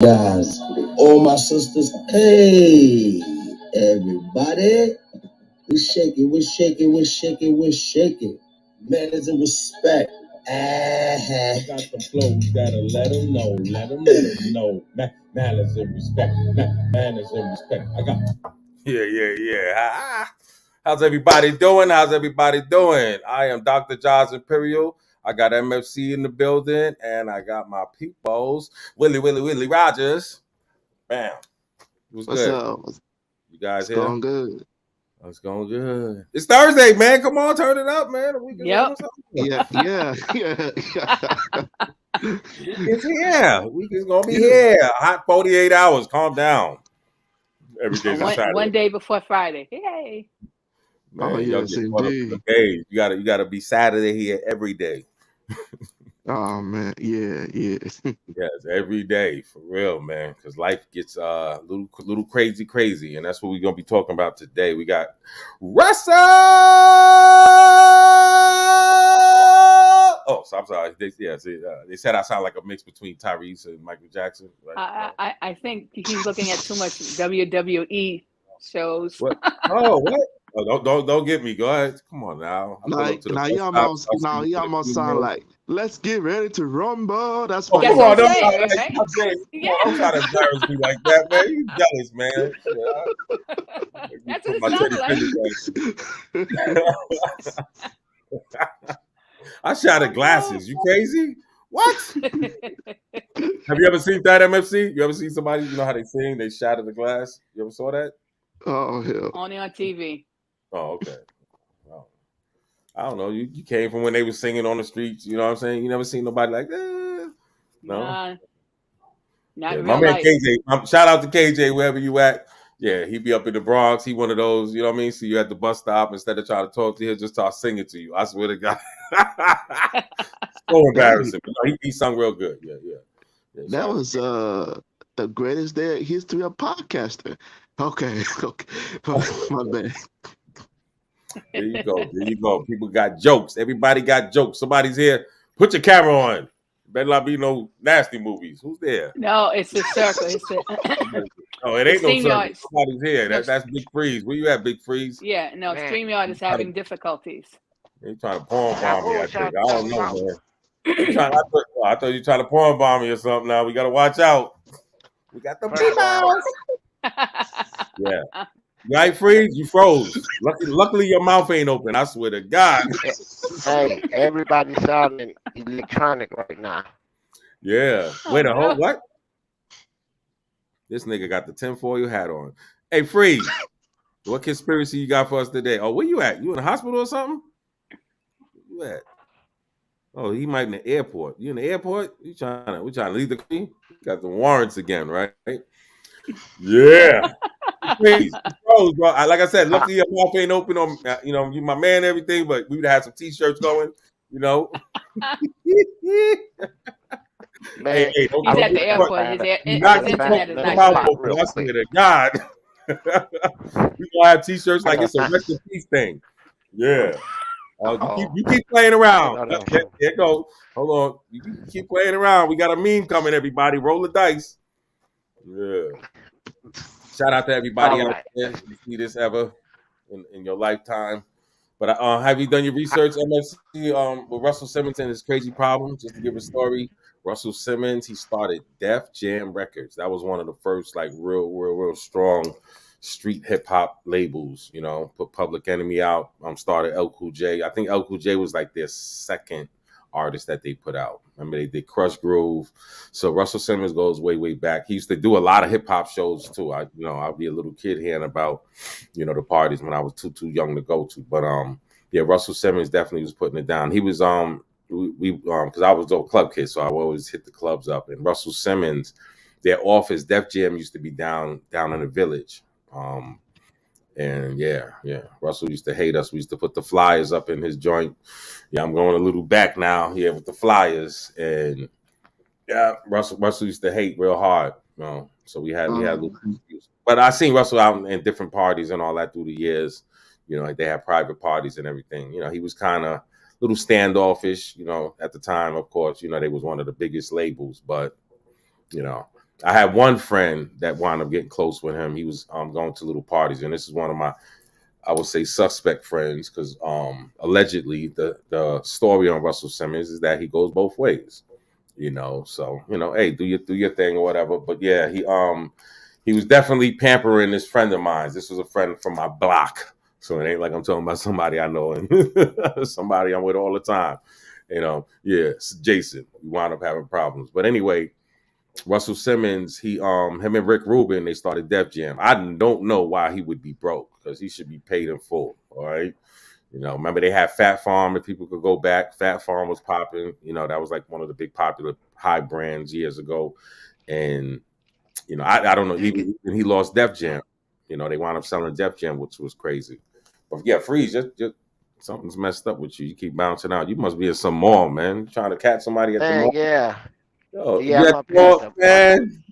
Guys, all my sisters, hey, everybody, we're shaking. Manners and respect. Got the flow, you gotta let them know. Manners and respect. Manners and respect. I got. Yeah. How's everybody doing? I am Dr. Jaws Imperial. I got MFC in the building, and I got my peoples, Willie Rogers. Bam. It was What's good. up? You guys It's here? going good. It's going good. It's Thursday, man. Come on, turn it up, man. The week is Yep. almost over. Yeah. Week is here. Week is gonna be Yeah. here. Hot 48 hours. Calm down. Every day's a One Saturday. day before Friday. Yay. Oh, Man, y'all yes, get caught up in the indeed. days. You gotta be Saturday here every day. Oh, man. Yeah. Yes, every day for real, man. Because life gets little crazy, and that's what we're gonna be talking about today. We got Russell. Oh, so I'm sorry. They said I sound like a mix between Tyrese and Michael Jackson. Right? I think he's looking at too much WWE shows. What? Oh, what? Oh, don't get me. Go ahead. Come on now. I pull Now, up to the now bus he stop. almost, I now see he you in the almost sound studio. like, let's get ready to rumble. That's Oh, what he come That's what on. I'm almost Don't, sound saying, like. right? come Yeah. on, don't try to embarrass me like that, man. You jealous, man. You That's what put it my teddy sounded like. fingers on. I shattered glasses. You crazy? What? Have you ever seen that, MFC? You ever seen somebody, you know how they sing, they shatter the glass? You ever saw that? Oh, hell. Only on TV. Oh, okay. Oh. I don't know. You came from when they were singing on the streets. You know what I'm saying? You never seen nobody like that. No. Nah, not Yeah, in my real man life. KJ. Shout out to KJ wherever you at. Yeah, he be up in the Bronx. He one of those. You know what I mean? See you at the bus stop instead of trying to talk to you, he'll just start singing to you. I swear to God. So Hey, embarrassing. But no, he sung real good. Yeah. that Shout out was the greatest day in history of podcaster. Okay. My bad. There you go. People got jokes. Everybody got jokes. Somebody's here. Put your camera on. Better not be no nasty movies. Who's there? No, it's the circle. It's the Oh, it the ain't no stream circle. yards. Somebody's here. No, That's Big Freeze. Where you at, Big Freeze? yeah, no, Man, StreamYard is having difficulties. He trying to porn now bomb me, I what think. y'all I don't talking know, about? man. He trying. I thought you trying to porn bomb me or something. Now we gotta watch out. We got the First of all, people. Yeah. You ain't freeze. You froze. Luckily, your mouth ain't open. I swear to God. eh, hey, everybody sounding electronic right now. Yeah. Oh Wait a whole no. what? This nigga got the tinfoil hat on. Hey, freeze. What conspiracy you got for us today? Oh, where you at? You in the hospital or something? Where you at? Oh, he might in the airport. You in the airport? We trying to leave the country? Got the warrants again, right? Yeah. Please, bro. Like I said, Uh, luckily your mouth ain't open on, you my man, and everything, but we would have some t-shirts going, you know. hey, man, He's don't at the get caught. airport. Do I not His gotta get find caught internet with is your another not mouth spot good. open. real I quick. swear to God. We gonna have t-shirts I like gotta it's a find. rest in peace thing. Yeah. You keep Oh, you keep playing around. no. There it goes. Hold on. You keep playing around. We got a meme coming, everybody. Roll the dice. Yeah. Shout out to everybody All out right. there. You see this ever in your lifetime. But have you done your research, MFC, with Russell Simmons and his crazy problem? Just to give a story, Russell Simmons, he started Def Jam Records. That was one of the first, like, real strong street hip hop labels. You know, put Public Enemy out. Started L Cool J. I think L Cool J was like their second artist that they put out. Remember, they did Crush Groove. So Russell Simmons goes way back. He used to do a lot of hip hop shows too. I'd be a little kid hearing about the parties when I was too young to go to. But yeah, Russell Simmons definitely was putting it down. He was we because I was a club kid, so I would always hit the clubs up. And Russell Simmons, their office, Def Jam used to be down in the village. And yeah, Russell used to hate us. We used to put the flyers up in his joint. Yeah, I'm going a little back now here with the flyers, and yeah, Russell used to hate real hard. So we had little Um, issues. But I seen Russell out in different parties and all that through the years. Like they had private parties and everything. He was kind of little standoffish. At the time, of course, they was one of the biggest labels, but you know, I had one friend that wound up getting close with him. He was going to little parties, and this is one of my, I would say, suspect friends because allegedly the story on Russell Simmons is that he goes both ways. So hey, do your thing or whatever. But yeah, he was definitely pampering this friend of mine. This was a friend from my block, so it ain't like I'm talking about somebody I know and somebody I'm with all the time. Yeah, it's Jason. We wound up having problems, but anyway, Russell Simmons, him and Rick Rubin, they started Def Jam. I don't know why he would be broke because he should be paid in full. All right. Remember they had Fat Farm. If people could go back, Fat Farm was popping. That was like one of the big popular high brands years ago. And I don't know. Dang it. Even he lost Def Jam. They wound up selling Def Jam, which was crazy. But yeah, Freeze, just something's messed up with you. You keep bouncing out. You must be in some mall, man. Trying to catch somebody at the Man, mall. yeah, Yo, yeah. you I'm at up the here at mall, the man.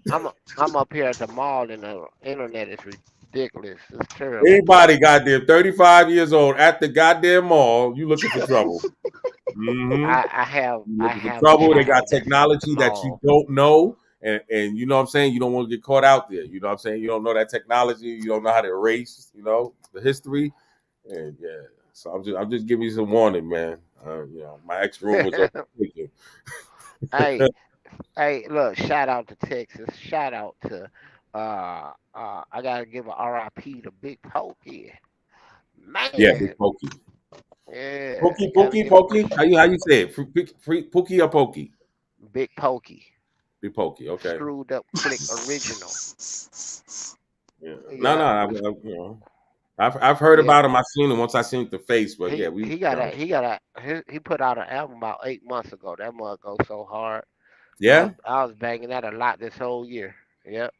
I'm up here at the mall, and the internet is ridiculous. It's terrible. Anybody goddamn 35 years old at the goddamn mall, you looking for trouble. Mm-hmm. You I looking for have a trouble. They got child that's in the technology that you mall. don't know. And you know what I'm saying? You don't want to get caught out there. You know what I'm saying? You don't know that technology. You don't know how to erase, the history. And yeah. So I'm just giving you some warning, man. My ex room was overtaken. Hey, hey, look! Shout out to Texas. Shout out to I gotta give a RIP to Big Pokey. Yeah, big Man, pokey. yeah, Pokey, gotta pokey, give him pokey. How you say it? Pookie or pokey? Big Pokey. Big pokey. Okay. Screwed up flick original. Yeah. No, Yeah, no. I've heard yeah. about him. I've seen him once. I seen the face, but yeah, He put out an album about 8 months ago. That mug goes so hard. yeah. I was banging that a lot this whole year. Yep.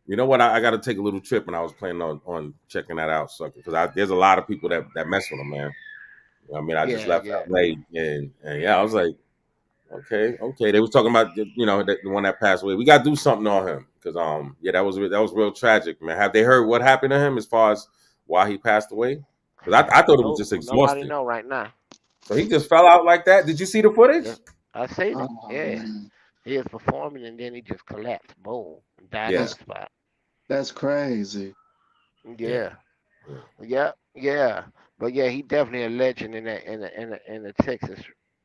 You know what? I got to take a little trip, and I was planning on checking that out, sucker. Because there's a lot of people that mess with him, man. I mean, I just Yeah, left yeah, LA, and yeah, I was like, okay, okay. They was talking about the one that passed away. We got to do something on him because yeah, that was real tragic, man. Have they heard what happened to him as far as why he passed away? Because I thought it was no, just nobody exhausted. know right now. So he just fell out like that. Did you see the footage? Just I seen it. Oh Yeah, man, he was performing and then he just collapsed. Boom, and died on Yeah, the that's spot. that's crazy. yeah, Yeah, yeah, yeah, yeah. But yeah, he definitely a legend in the Texas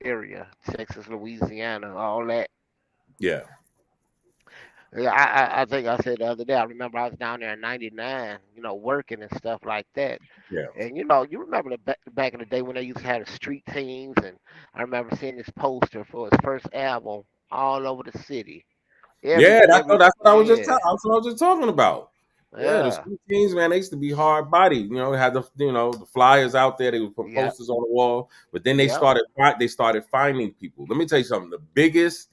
area, Texas, Louisiana, all that. yeah, Yeah, I think I said the other day. I remember I was down there in '99, working and stuff like that. yeah. And you remember back in the day when they used to have the street teams, and I remember seeing this poster for his first album all over the city. Yeah, that's what I was just Yeah, that's what I was just talking about. Yeah, the yeah, street teams, man, they used to be hard bodied. They had the flyers out there. They would put yep, posters on the wall, but then yep, they started finding people. Let me tell you something. The biggest,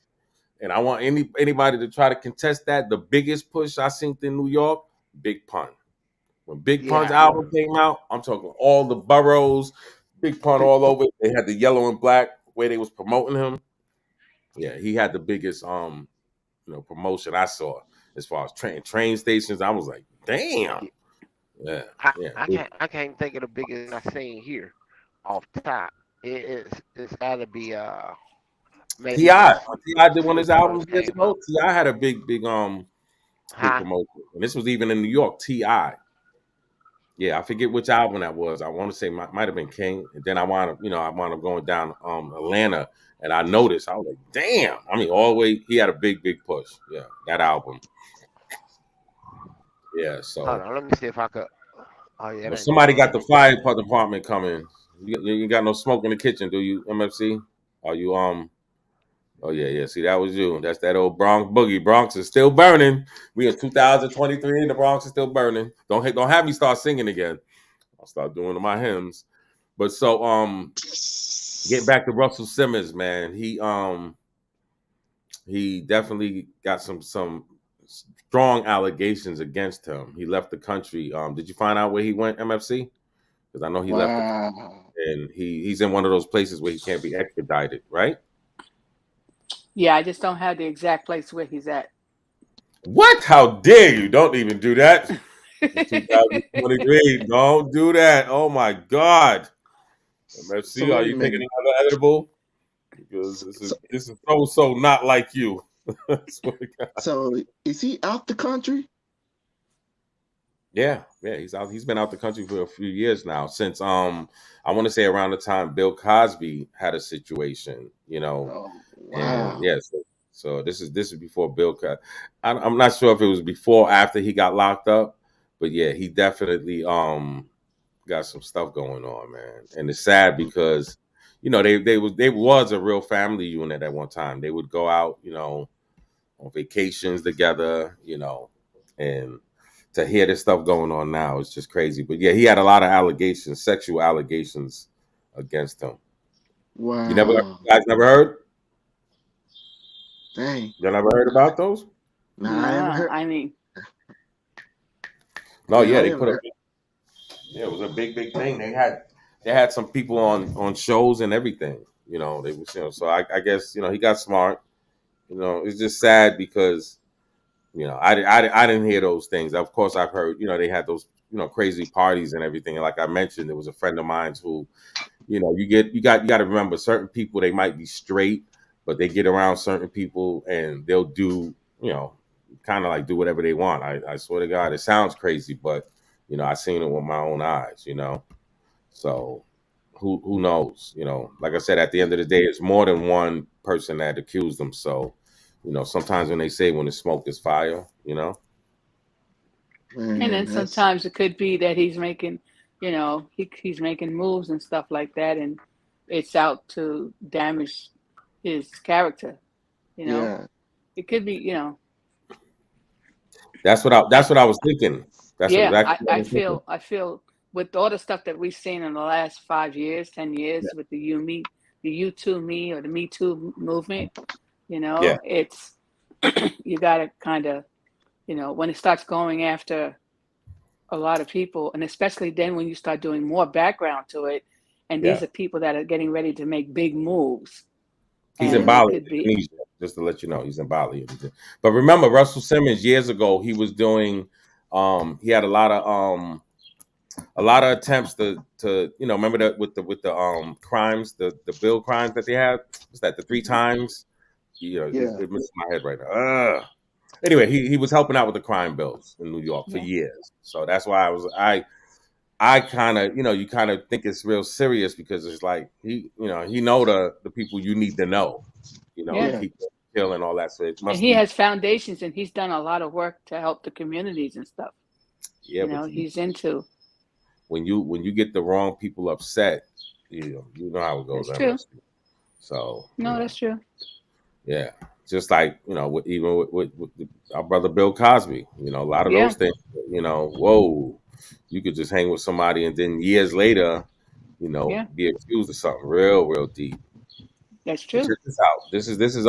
and I want anybody to try to contest that. The biggest push I seen in New York, Big Pun. When Big Pun's yeah, album came out, I'm talking all the boroughs, Big Pun Big all po- over. They had the yellow and black way they was promoting him. Yeah, he had the biggest promotion I saw as far as train stations. I was like, damn. yeah. Yeah, yeah. I can't think of the biggest one I seen here off top. It's got to be maybe Ti when Ti did one of Snoop his first albums years came ago. out. Ti had a big Huh? promotion, and this was even in New York. Ti, yeah, I forget which album that was. I want to say might have been King, and then I wound up going down Atlanta, and I noticed I was like, damn. I mean, all the way he had a big push. Yeah, that album. Yeah, Hold so on, let me see if I could. Oh yeah, well, that ain't somebody doing got the nothing. fire department coming. You got no smoke in the kitchen, do you, MFC? Are you Oh yeah, yeah. See, that was you. That's that old Bronx boogie. Bronx is still burning. We in 2023, and the Bronx is still burning. Don't have me start singing again. I'll start doing my hymns. But so get back to Russell Simmons, man. He definitely got some strong allegations against him. He left the country. Did you find out where he went, MFC? Because I know he left the country, Wow. and he's in one of those places where he can't be extradited, right? Yeah, I just don't have the exact place where he's at. What? How dare you? Don't even do that. It's 2023. Don't do that. Oh my God. So MFC, are wait a you taking minute. another edible? Because this is So this is so not like you. I swear to God. So is he out the country? Yeah, yeah, he's out. He's been out the country for a few years now. Since I want to say around the time Bill Cosby had a situation, Oh and wow. yeah, so this is before Bill. I'm not sure if it was before or after he got locked up, but yeah, he definitely got some stuff going on, man. And it's sad because they was a real family unit at one time. They would go out, on vacations together, and to hear this stuff going on now is just crazy. But yeah, he had a lot of allegations, sexual allegations against him. You Wow. guys never heard? Dang. You never heard about those? Nah, I never Nah, heard. I mean, No, Yeah, yeah, I they never put up. heard. Yeah, it was a big thing. They had some people on shows and everything. They was So I guess he got smart. It's just sad because I didn't hear those things. Of course, I've heard they had those crazy parties and everything. And like I mentioned, there was a friend of mine who you got to remember certain people, they might be straight, but they get around certain people and they'll do kind of like do whatever they want. I swear to God, it sounds crazy, but I seen it with my own eyes. So who knows? Like I said, at the end of the day, it's more than one person that accused them. So sometimes when they say when the smoke is fire, and Man, then that's sometimes it could be that he's making, he's making moves and stuff like that, and it's out to damage his character. You know, yeah, it could be, that's I what I was thinking. That's what yeah, exactly I, what I I was thinking. feel I feel with all the stuff that we've seen in the last 5 years, 10 years Yeah, with the You Too Me or the Me Too movement, yeah, it's you got to kind of, when it starts going after a lot of people, and especially then when you start doing more background to it, and yeah. these are people that are getting ready to make big moves, He's in and it Bali, could be, Indonesia. Just to let you know, he's in Bali. But remember, Russell Simmons years ago, he was doing. He had a lot of attempts to remember that with the crimes, the bill crimes that they had. What's that? The three times. yeah. It misses my head right now. Anyway, he was helping out with the crime bills in New York for yeah, years. So that's why I kind of you kind of think it's real serious because it's like he know the people you need to know, to yeah. Yeah, keep killing all that. So it And must he be has foundations, and he's done a lot of work to help the communities and stuff. yeah. But He's into. when you get the wrong people upset, you know how it goes. That's true. MSC. So No, that's true. yeah, just like even with our brother Bill Cosby, a lot of Yeah, those things, whoa, you could just hang with somebody and then years later, yeah, be accused of something real deep. that's But true. check this out. This is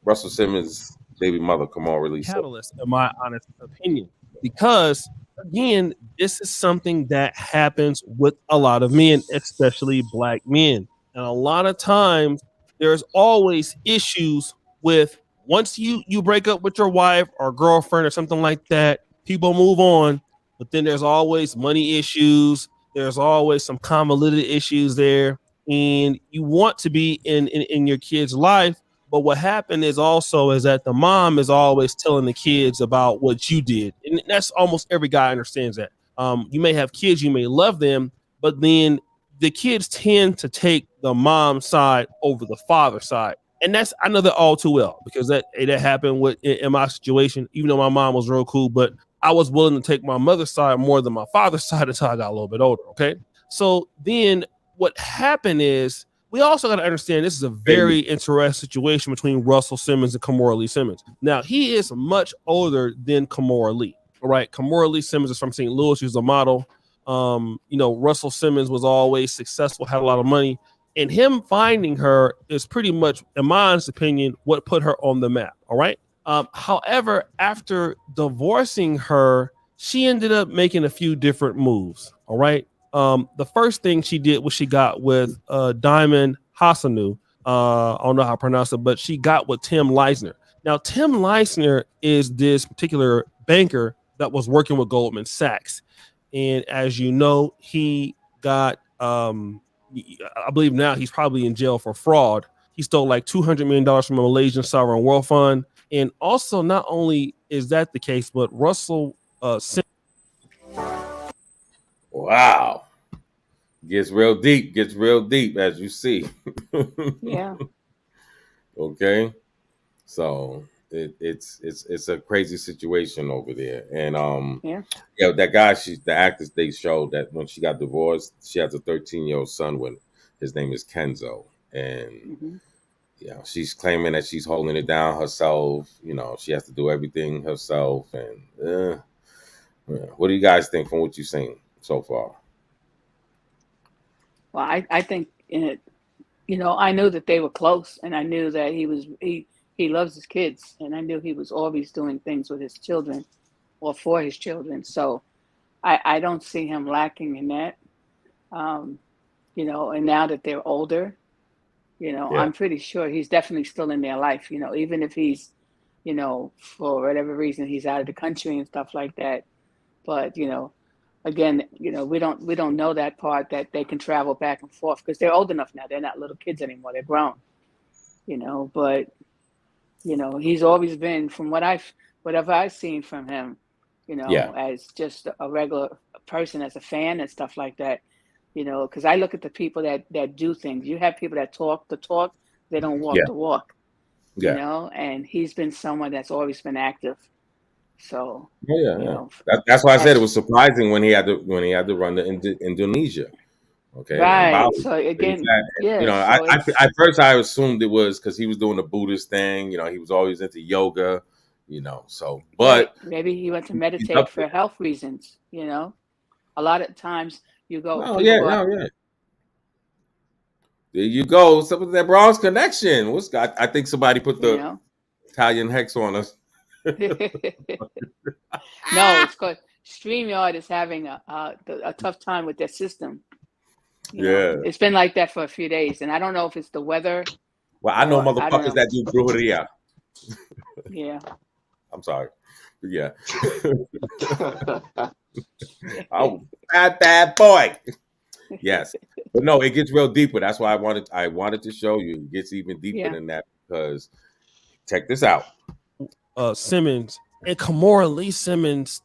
Russell Simmons' baby mother. Come on, release it. Catalyst, in my honest opinion, because again, this is something that happens with a lot of men, especially black men. And a lot of times there's always issues with once you break up with your wife or girlfriend or something like that, people move on, but then there's always money issues, there's always some convoluted issues there, and you want to be in your kid's life, but what happened is also is that the mom is always telling the kids about what you did, and that's almost every guy understands that. You may have kids, you may love them, but then the kids tend to take the mom's side over the father's side, and that's I know that all too well because that happened with in my situation. Even though my mom was real cool, but I was willing to take my mother's side more than my father's side until I got a little bit older. Okay, so then what happened is we also got to understand this is a very interesting situation between Russell Simmons and Kamora Lee Simmons. Now, he is much older than Kamora Lee. All right. Kamora Lee Simmons is from St. Louis. She's a model. Russell Simmons was always successful, had a lot of money. And him finding her is pretty much, in my honest opinion, what put her on the map. All right. However, after divorcing her, she ended up making a few different moves. All right. The first thing she did was she got with Diamond Hassanu. I don't know how to pronounce it, but she got with Tim Leisner. Now, Tim Leisner is this particular banker that was working with Goldman Sachs. And as you know, he got, I believe now he's probably in jail for fraud. He stole like $200 million from a Malaysian sovereign wealth fund. And also, not only is that the case, but Russell Simmons. Wow. Gets real deep as you see. Yeah. Okay. So it's a crazy situation over there. And Yeah. yeah, that guy, the actress, they showed that when she got divorced, she has a 13-year-old son with his name is Kenzo. And Hmm. she's claiming that she's holding it down herself. She has to do everything herself. And yeah. What do you guys think from what you've seen so far? Well, I think in it, I knew that they were close, and I knew that he loves his kids, and I knew he was always doing things with his children or for his children. So I don't see him lacking in that. Um, and now that they're older, Yeah. I'm pretty sure he's definitely still in their life. Even if he's, for whatever reason he's out of the country and stuff like that. But again, we don't know that part, that they can travel back and forth, because they're old enough now. They're not little kids anymore. They're grown. But he's always been, from whatever I've seen from him, Yeah. as just a regular person, as a fan and stuff like that. Because I look at the people that do things. You have people that talk the talk, they don't walk Yeah. the walk. Yeah. And he's been someone that's always been active. So, Oh, yeah, you yeah. know, That's why I said it as was surprising when he had to run to Indonesia, okay, and right. Bali. So He's again, had, yeah. So I it's at first I assumed it was because he was doing the Buddhist thing. He was always into yoga. So right. but Maybe he went to he's meditate up for health reasons. A lot of times Oh people yeah, go out, no, yeah. There you go. Some of that Bronx connection. I think somebody put you the know. Italian hex on us. No, it's because StreamYard is having a tough time with their system. Yeah. It's been like that for a few days, and I don't know if it's the weather Well, I know or I don't motherfuckers know. that do brujeria. Yeah. I'm sorry. But yeah. Oh, bad boy. Yes. But no, it gets real deeper. That's why I wanted to show you. It gets even deeper Yeah. than that because check this out. Simmons and Kamora Lee Simmons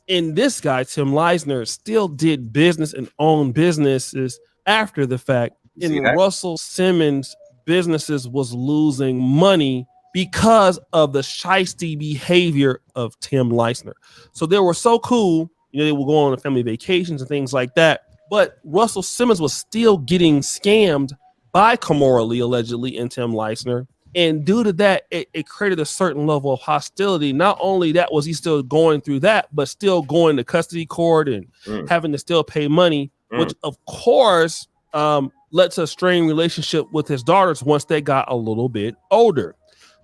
and this guy Tim Leisner still did business and owned businesses after the fact. You see And that? Russell Simmons' businesses was losing money because of the shisty behavior of Tim Leisner. So they were so cool, they would go on family vacations and things like that. But Russell Simmons was still getting scammed by Kamora Lee, allegedly, and Tim Leisner. And due to that, it created a certain level of hostility. Not only that was he still going through that, but still going to custody court and Mm, having to still pay money, mm. which of course led to a strained relationship with his daughters once they got a little bit older.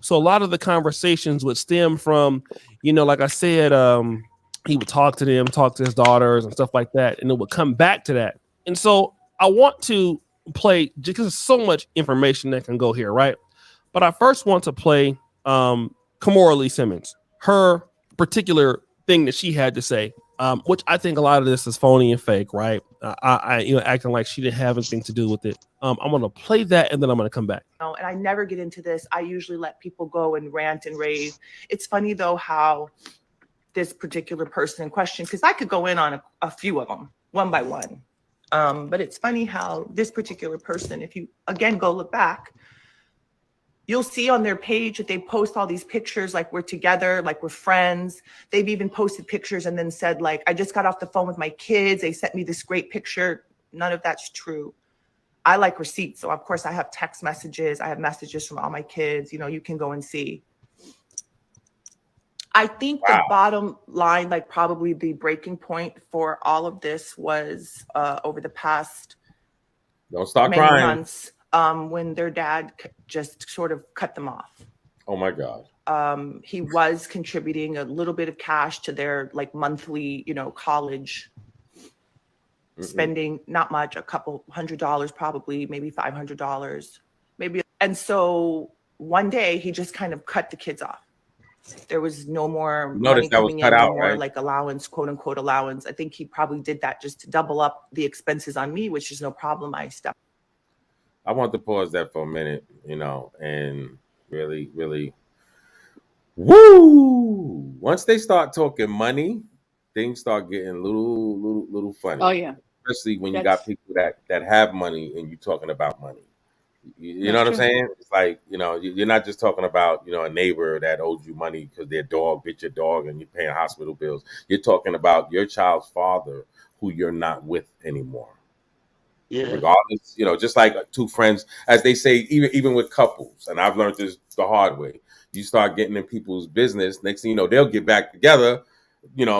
So a lot of the conversations would stem from, like I said, he would talk to them, talk to his daughters and stuff like that, and it would come back to that. And so I want to play, because there's so much information that can go here, right? But I first want to play Kamora Lee Simmons, her particular thing that she had to say, which I think a lot of this is phony and fake, right? Acting like she didn't have anything to do with it. I'm going to play that and then I'm going to come back. And I never get into this. I usually let people go and rant and rave. It's funny though how this particular person in question, because I could go in on a few of them one by one. But it's funny how this particular person, if you again go look back, you'll see on their page that they post all these pictures like we're together, like we're friends. They've even posted pictures and then said like, I just got off the phone with my kids. They sent me this great picture. None of that's true. I like receipts. So of course I have text messages. I have messages from all my kids. You can go and see. I think the bottom line, like probably the breaking point for all of this was over the past Don't start many crying. months when their dad just sort of cut them off. Oh my God. He was contributing a little bit of cash to their like monthly, college spending, not much, a couple $100 probably, maybe $500, maybe. And so one day he just kind of cut the kids off. There was no more money coming in, no more like allowance, quote unquote allowance. I think he probably did that just to double up the expenses on me, which is no problem. I want to pause that for a minute, and really, really Woo! Once they start talking money, things start getting little Oh funny. yeah, Especially when you got that's people that have money and you talking about money. You know that's what I'm true. saying? It's like, you're not just talking about, a neighbor that owes you money because their dog bit your dog and you're paying hospital bills. You're talking about your child's father who you're not with anymore. Yeah. Regardless, just like two friends, as they say, even with couples, and I've learned this the hard way. You start getting in people's business. Next thing you know, they'll get back together.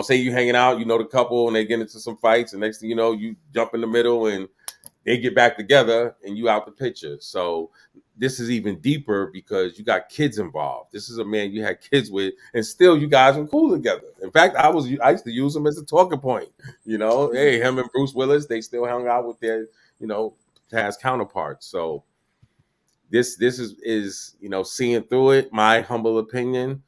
Say you hanging out, the couple, and they get into some fights, and next thing you know, you jump in the middle and they get back together and you out the picture. So this is even deeper because you got kids involved. This is a man you had kids with, and still you guys are cool together. In fact, I used to use him as a talking point. Hey, him and Bruce Willis, they still hung out with their past counterparts. So this is seeing through it. My humble opinion,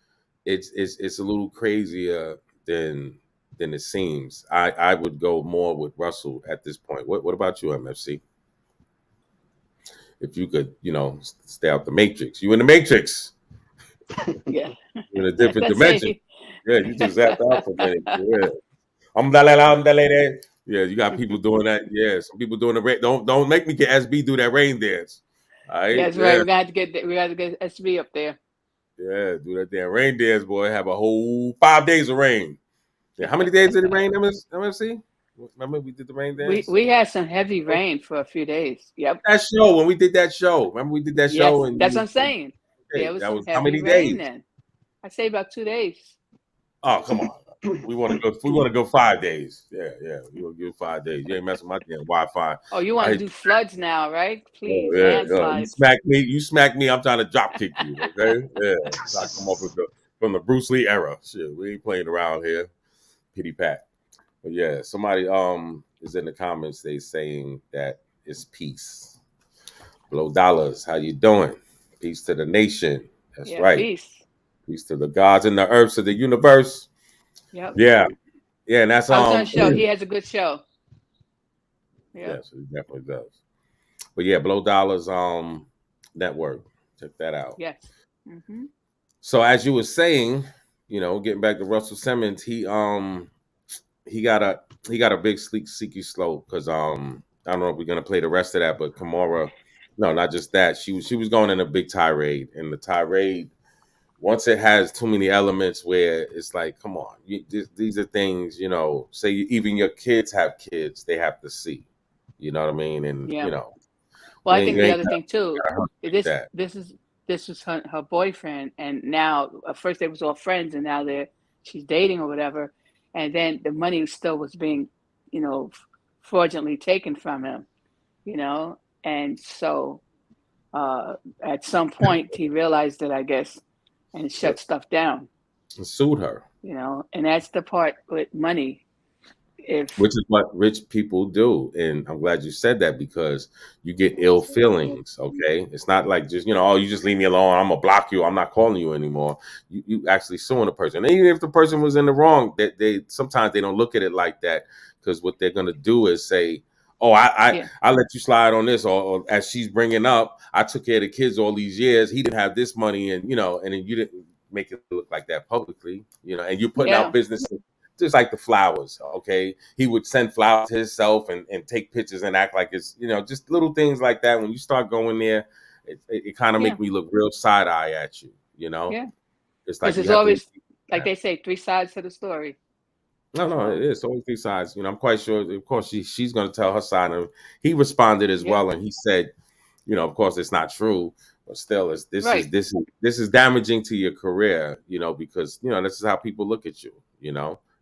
it's a little crazier than it seems. I would go more with Russell at this point. What about you, MFC? If you could, stay out the matrix. You in the matrix. Yeah. You're in a different Let's dimension. say. Yeah, you just zapped out for a minute. Yeah. Yeah, you got people doing that. Yeah, some people doing the rain. Don't make me get SB do that rain dance. All right. That's right. Yeah. We got to get SB up there. Yeah. Do that damn rain dance, boy. Have a whole 5 days of rain. Yeah. How many days did it rain, MFC? Remember we did the rain We dance? we had some heavy rain for a few days. Yep. That show when we did that show. Remember we did that Yes, show and that's what I'm saying. There okay, was that some was how heavy many rain days? then. I say about 2 days. Oh, come on. We want to go. We want to go 5 days. Yeah, yeah. We want to go 5 days. You ain't messing with my damn Wi-Fi. Oh, you want I to do floods now, right? oh Please, yeah. You landslides. smack me. You smack me. I'm trying to drop kick you. Okay. Yeah. I come up with from the Bruce Lee era. Shit, we ain't playing around here. Pity pat. But yeah, somebody is in the comments. They saying that it's peace. Blow dollars. How you doing? Peace to the nation. That's Yeah, right. peace. Peace to the gods and the earths of the universe. Yep. Yeah. Yeah, and that's I was on a show. He has a good show. Yep. yes, it definitely does. But yeah, Blow Dollars network. Check that out. Yes. Hmm. So as you were saying, getting back to Russell Simmons, he got a big sleek seeky slope because I don't know if we're gonna play the rest of that, but Kamara, no, not just that. She was going in a big tirade, and the tirade once it has too many elements where it's like, come on, these are things, say even your kids have kids, they have to see. You know what I mean? And Yeah. Well, you I ain't think you the ain't other thing too, gotta hurt like this that. this is this was her boyfriend, and now at first they was all friends, and now she's dating or whatever, and then the money still was being, you know, fraudulently taken from him, you know, and so at some point he realized it, I guess, and Yep. shut stuff down, And sued her, and that's the part with money. If which is what rich people do. And I'm glad you said that because you get ill feelings. Okay, it's not like just oh, you just leave me alone. I'm gonna block you. I'm not calling you anymore. You actually suing a person, and even if the person was in the wrong, they sometimes they don't look at it like that because what they're gonna do is say, oh, yeah, I let you slide on this, or as she's bringing up, I took care of the kids all these years. He didn't have this money, and and then you didn't make it look like that publicly, and you're putting out yeah, business just like the flowers. Okay, he would send flowers to himself and take pictures and act like it's just little things like that. When you start going there, it kind of yeah, make me look real side eye at you. yeah, It's because like you there's have to. always, like they say, three sides to the story. No, it So is always two sides. I'm quite sure. Of course, she's going to tell her side, and he responded as yeah, well, and he said, of course, it's not true, but still, this is right. this is this is damaging to your career, because this is how people look at you.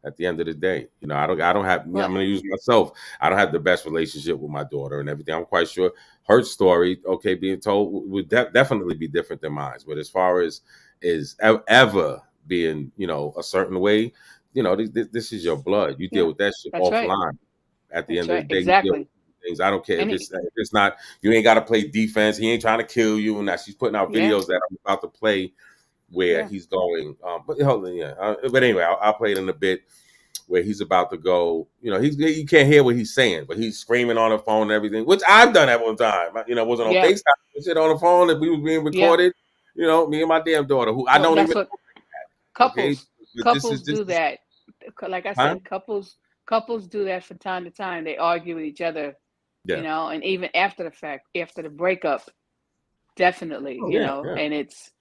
At the end of the day, I don't have. I'm Well, going to use myself. I don't have the best relationship with my daughter and everything. I'm quite sure her story, okay, being told would definitely be different than mine. But as far as is ever being, a certain way, this is your blood. You deal yeah, with that shit that's right. offline. At the That's end of right. the day, you deal with Exactly. things. I don't care if And it's not. You ain't got to play defense. He ain't trying to kill you. And that she's putting out yeah, videos that I'm about to play where yeah, he's going. But hold on, yeah. But anyway, I'll play it in a bit where he's about to go. You can't hear what he's saying, but he's screaming on the phone and everything, which I've done at one time. Wasn't on yeah, FaceTime, shit on the phone if we was being yeah. recorded. Me and my damn daughter, who I Well, don't that's even what know. Okay, Couples, but this do is that. Like I huh? said, couples do that from time to time. They argue with each other, Yeah. and even after the fact, after the breakup, definitely, Oh yeah, yeah. and it's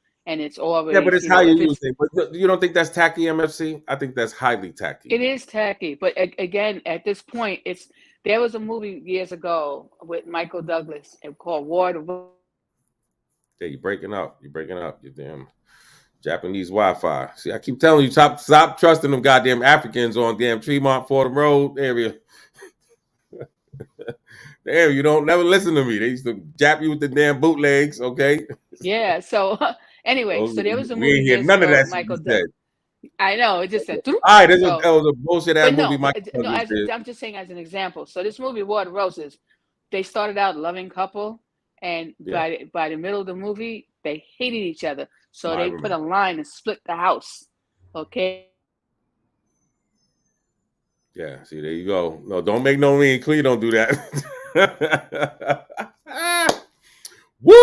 Yeah, but always, it's how you if use it's it. But you don't think that's tacky, MFC? I think that's highly tacky. it is tacky, but again, at this point, it's there was a movie years ago with Michael Douglas called War of the Yeah, you're breaking up. You're breaking up. You damn Japanese Wi-Fi. See, I keep telling you, stop trusting them goddamn Africans on damn Tremont Fordham Road area. There, you don't never listen to me. They used to jap you with the damn bootlegs. Okay, Yeah. So anyway, so there was a we movie ain't hear years none of ago that with shit you Michael. said. I know it just said. All right, So, that was a bullshit ass but movie no, Michael no. Douglas did. I'm just saying as an example. So this movie, War of the Roses, they started out a loving couple, and Yeah, by the middle of the movie, they hated each other. no, So I they put a remember. line and split the house. Okay. Yeah, see, there you go. No, don't make no mean clear. Don't do that.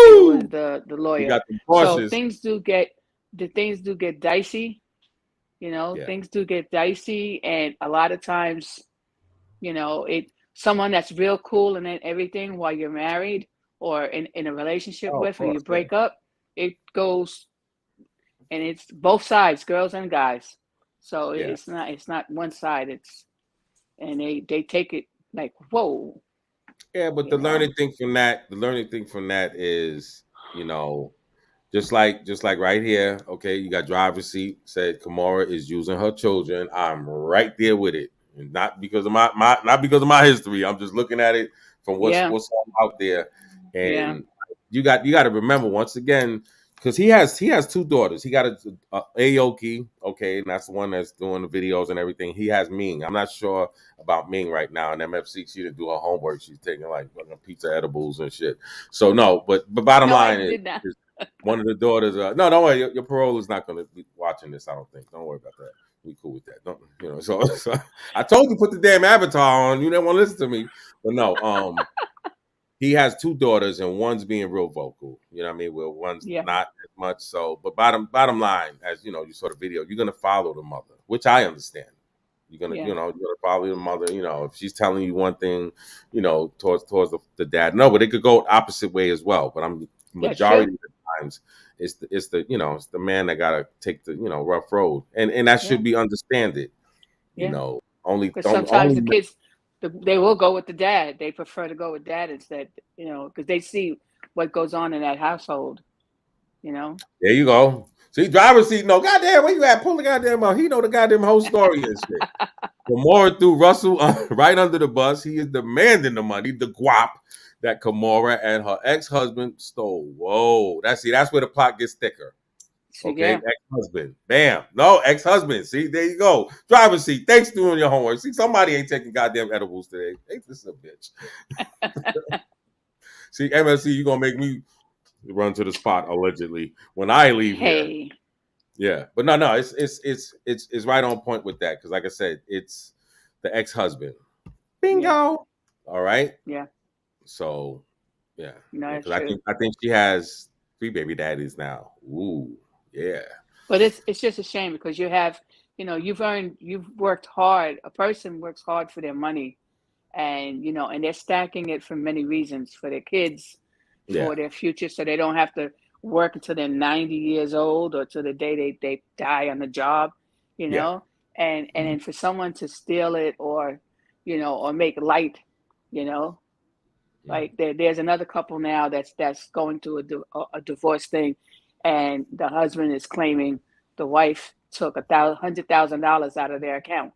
Who was Woo! the You lawyer? got them So cautious. things do get dicey. Yeah, Things do get dicey, and a lot of times, it someone that's real cool and everything while you're married or in a relationship oh, of with, and you course, yeah, break up, it goes, and it's both sides, girls and guys. So yeah. it's not one side. And they take it like, whoa, Yeah, but you know. the learning thing from that is, you know, just like right here, okay, you got driver's seat, said Kamara is using her children. I'm right there with it. And not because of my not because of my history. I'm just looking at it from Yeah, what's out there. yeah, And you got to remember once again, because he has two daughters. He got a Aoki, okay, and that's the one that's doing the videos and everything. He has Ming. I'm not sure about Ming right now. And MFC, she didn't do her homework. She's taking like fucking pizza edibles and shit. So no, but bottom no, I line did not. is one of the daughters. No, don't worry. Your parole is not going to be watching this. I don't think. Don't worry about that. We cool with that. Don't So I told you put the damn avatar on. You didn't want to listen to me. But no, he has two daughters and one's being real vocal. You know what I mean? Well, one's Yeah, not as much. So, but bottom line, as you know, you saw the video. You're gonna follow the mother, which I understand. yeah, You're gonna follow the mother. If she's telling you one thing, towards the dad. No, but it could go opposite way as well. But I'm that's true. majority of the times it's the man that gotta take the rough road, and that Yeah, should be understanded. yeah. Only Because only sometimes the only kids, they will go with the dad. They prefer to go with dad instead, because they see what goes on in that household. You know. there you go. See, driver's seat. No, goddamn, where you at? Pull the goddamn out. He know the goddamn whole story and shit. Kamora threw Russell right under the bus. He is demanding the money, the guap that Kamora and her ex-husband stole. Whoa, that's where the plot gets thicker. So Okay, yeah, ex-husband. Bam. No, ex-husband. See, there you go. Driver's seat. Thanks for doing your homework. See, somebody ain't taking goddamn edibles today. Hey, this is a bitch. See, MSC, you gonna make me run to the spot allegedly when I leave here. hey, Yeah, but no, it's right on point with that because, like I said, it's the ex-husband. yeah, Bingo. All right. yeah. So, yeah, No, yeah, that's because I true. think I think she has three baby daddies now. Ooh, yeah, But it's just a shame because you've worked hard. A person works hard for their money, and and they're stacking it for many reasons, for their kids, yeah, for their future, so they don't have to work until they're 90 years old or to the day they die on the job, you yeah, know and mhm, then for someone to steal it, or make light, you know mhm. like there's another couple now that's going through a divorce thing, and the husband is claiming the wife took $100,000 out of their account.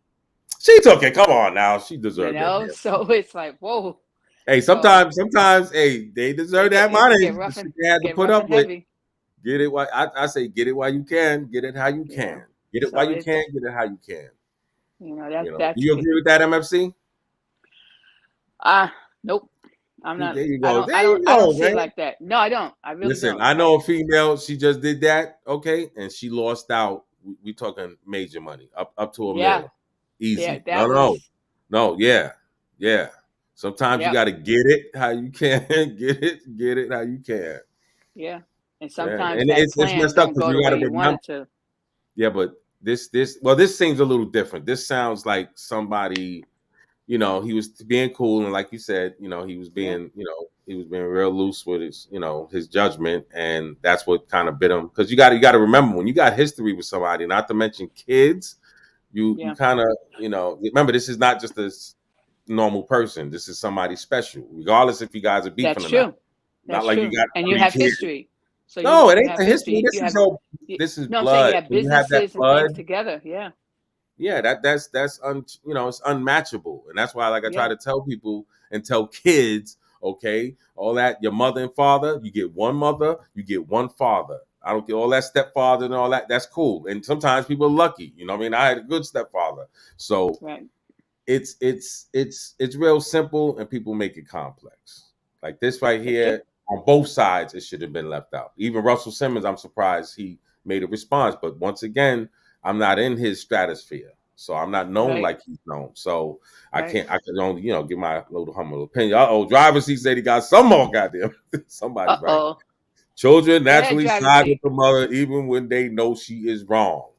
She took it. Come on now, she deserved that damn. So it's like, whoa. Hey, So sometimes, hey, they deserve that it money. could get The rough shit and they had to get put rough up and with. heavy. Get it while I say get it while you can. Get it how you Yeah. can. Get it while So you can. it's Get it how you can. Do that's you it. agree with that, MFC? Nope. I'm See, not. there you I go. don't. There I don't. you I don't go, see man. it like that. No, I don't. I really Listen, don't. I know a female. She just did that. Okay, and she lost out. We talking major money, up to a Yeah. mil, Yeah. easy. That No, no, was. no. Yeah, yeah. Sometimes you Yep. got to get it how you can. Get it how you can. Yeah. And Yeah, sometimes and that it's plan messed up don't because go you the got way to you want remember. it to. Yeah, but this seems a little different. This sounds like somebody, he was being cool, and like you said, he was Yeah. being, he was being real loose with his, his judgment, and that's what kind of bit him. Because you got to remember, when you got history with somebody, not to mention kids, you Yeah. kind of, remember, this is not just a normal person. This is somebody special, regardless if you guys are beefing That's or not. true. Not That's like you true. got And you 3 have kids. history. So No, it you ain't have the history. history. This is your, You this is no, I'm saying you blood. have When you have that businesses and things blood, together. Yeah. yeah, it's unmatchable, and that's why, like, I try Yeah. to tell people and tell kids, okay, all that, your mother and father, you get one mother, you get one father. I don't get all that stepfather and all that. That's cool, and sometimes people are lucky. You know what I mean? I had a good stepfather, so Right. it's real simple, and people make it complex. Like this right That's true. here, on both sides, it should have been left out. Even Russell Simmons, I'm surprised he made a response. But once again, I'm not in his stratosphere, so I'm not known Right. like he's known. So I Right. can't. I can only, give my little humble opinion. Oh, driver seat said he got some more. Goddamn, somebody's right. Uh-oh. Children Go ahead, naturally driver's side with seat. the mother, even when they know she is wrong.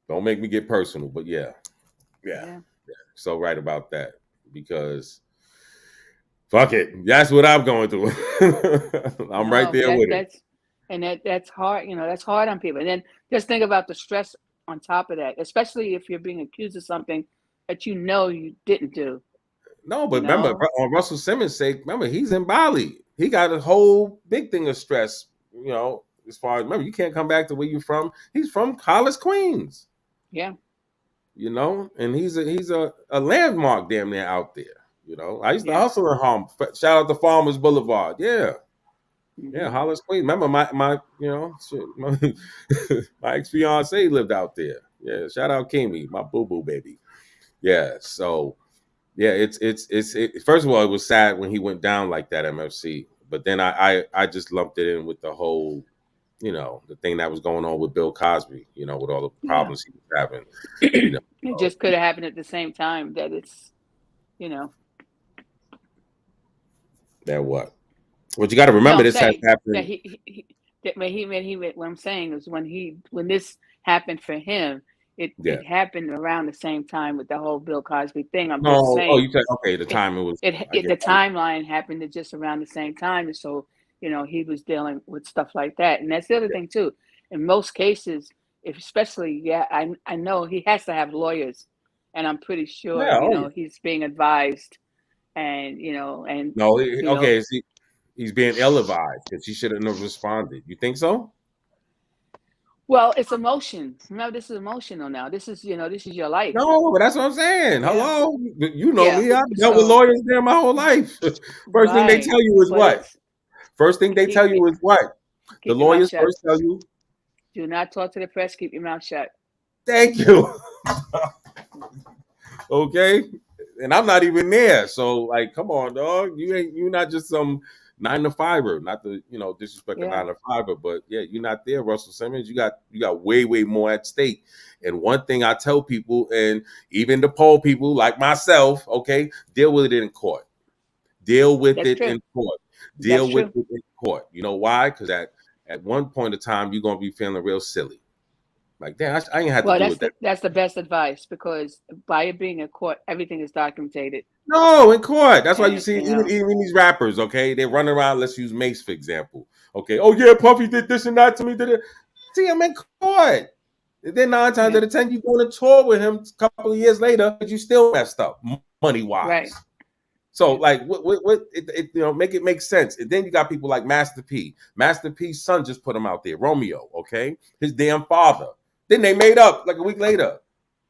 Don't make me get personal, but yeah, yeah. Yeah. So right about that, because fuck it, that's what I'm going through. I'm right No, there with it. that's hard, that's hard on people. And then just think about the stress on top of that, especially if you're being accused of something that you didn't do, No, you but remember, know? on Russell Simmons' sake, remember, he's in Bali. He got a whole big thing of stress. As far as, remember, you can't come back to where you're from. He's from Hollis, Queens. Yeah. And he's a landmark damn near out there. I used to Yeah. hustle in Harlem. Shout out to Farmers Boulevard. Yeah. Yeah, Hmm. Hollis Queen. Remember my shit, my ex fiance lived out there. Yeah, shout out Kimi, my boo boo baby. Yeah, so yeah, first of all, it was sad when he went down like that, MFC. But then I just lumped it in with the whole, the thing that was going on with Bill Cosby. With all the Yeah. problems he was having. You know, It so just could have happened at the same time that it's, you know. that what? But you got to No, remember, I'm this has saying that happened. what I'm saying is when this happened for him, Yeah. it happened around the same time with the whole Bill Cosby thing. I'm just No. Oh, saying you said okay. The it timing was. I get. the timeline happened at just around the same time, and so he was dealing with stuff like that. And that's the other thing too. In most cases, if especially I know he has to have lawyers, and I'm pretty sure Yeah. Oh, yeah. he's being advised, and No. you know Okay. See, he's being ill-advised because he shouldn't have responded. You think so? well, it's emotion. Remember, this is emotional now. This is your life. No, but that's what I'm saying. Yeah, Hello, you know yeah. me. I've dealt with So lawyers there my whole life. First thing they right, tell you is but what? it's First thing they tell keep you is what? The keep your mouth lawyers shut. first tell you, Do not talk to the press. Keep your mouth shut. "Thank you." Okay, and I'm not even there. So, like, come on, dog. You're not just some 9 to 5er. Not to disrespect a Yeah, 9 to 5er, but yeah, you're not there, Russell Simmons. You got way more at stake. And one thing I tell people, and even the poll people like myself, okay, deal with it in court. Deal with that's it true. in court. That's Deal with true. it in court. You know why? Because at one point in time, you're gonna be feeling real silly. Like, damn, I ain't had to Well, do it that. that's the best advice because by it being a court, everything is documented, No, in court. That's why you and see even these rappers, okay, they run around. Let's use Mace for example. Okay, oh yeah, Puffy did this and that to me. Did it? See him in court. And then 9 times yeah, out of 10, you go on a tour with him a couple of years later, but you still messed up money wise. right, So yeah, like, what make it make sense. And then you got people like Master P. Master P's son just put him out there, Romeo. Okay, his damn father. Then they made up like a week later.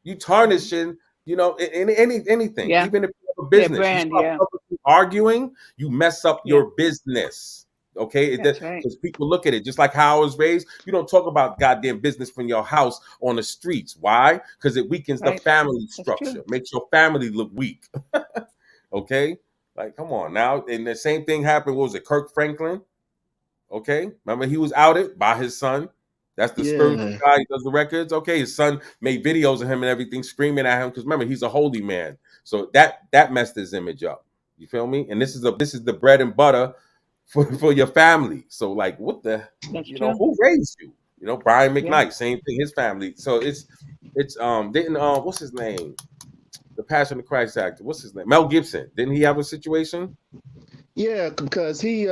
You mhm, tarnishing, anything, yeah, even if you have a yeah, business, you brand, start yeah, publicly arguing, you mess up yeah, your business. Okay, that's right, because people look at it just like how I was raised. You don't talk about goddamn business from your house on the streets. Why? Because it weakens the right, family that's structure, true, makes your family look weak. Okay, like come on now. And the same thing happened. What was it, Kirk Franklin? Okay, remember he was outed by his son. That's the spiritual Yeah. guy. He does the records. Okay, his son made videos of him and everything, screaming at him because remember he's a holy man. So that messed his image up. You feel me? And this is the bread and butter for your family. So like, what the that's true. who raised you? Brian Yeah. McKnight, same thing. His family. So it's didn't what's his name? The Passion of Christ actor. What's his name? Mel Gibson. Didn't he have a situation? Yeah, because he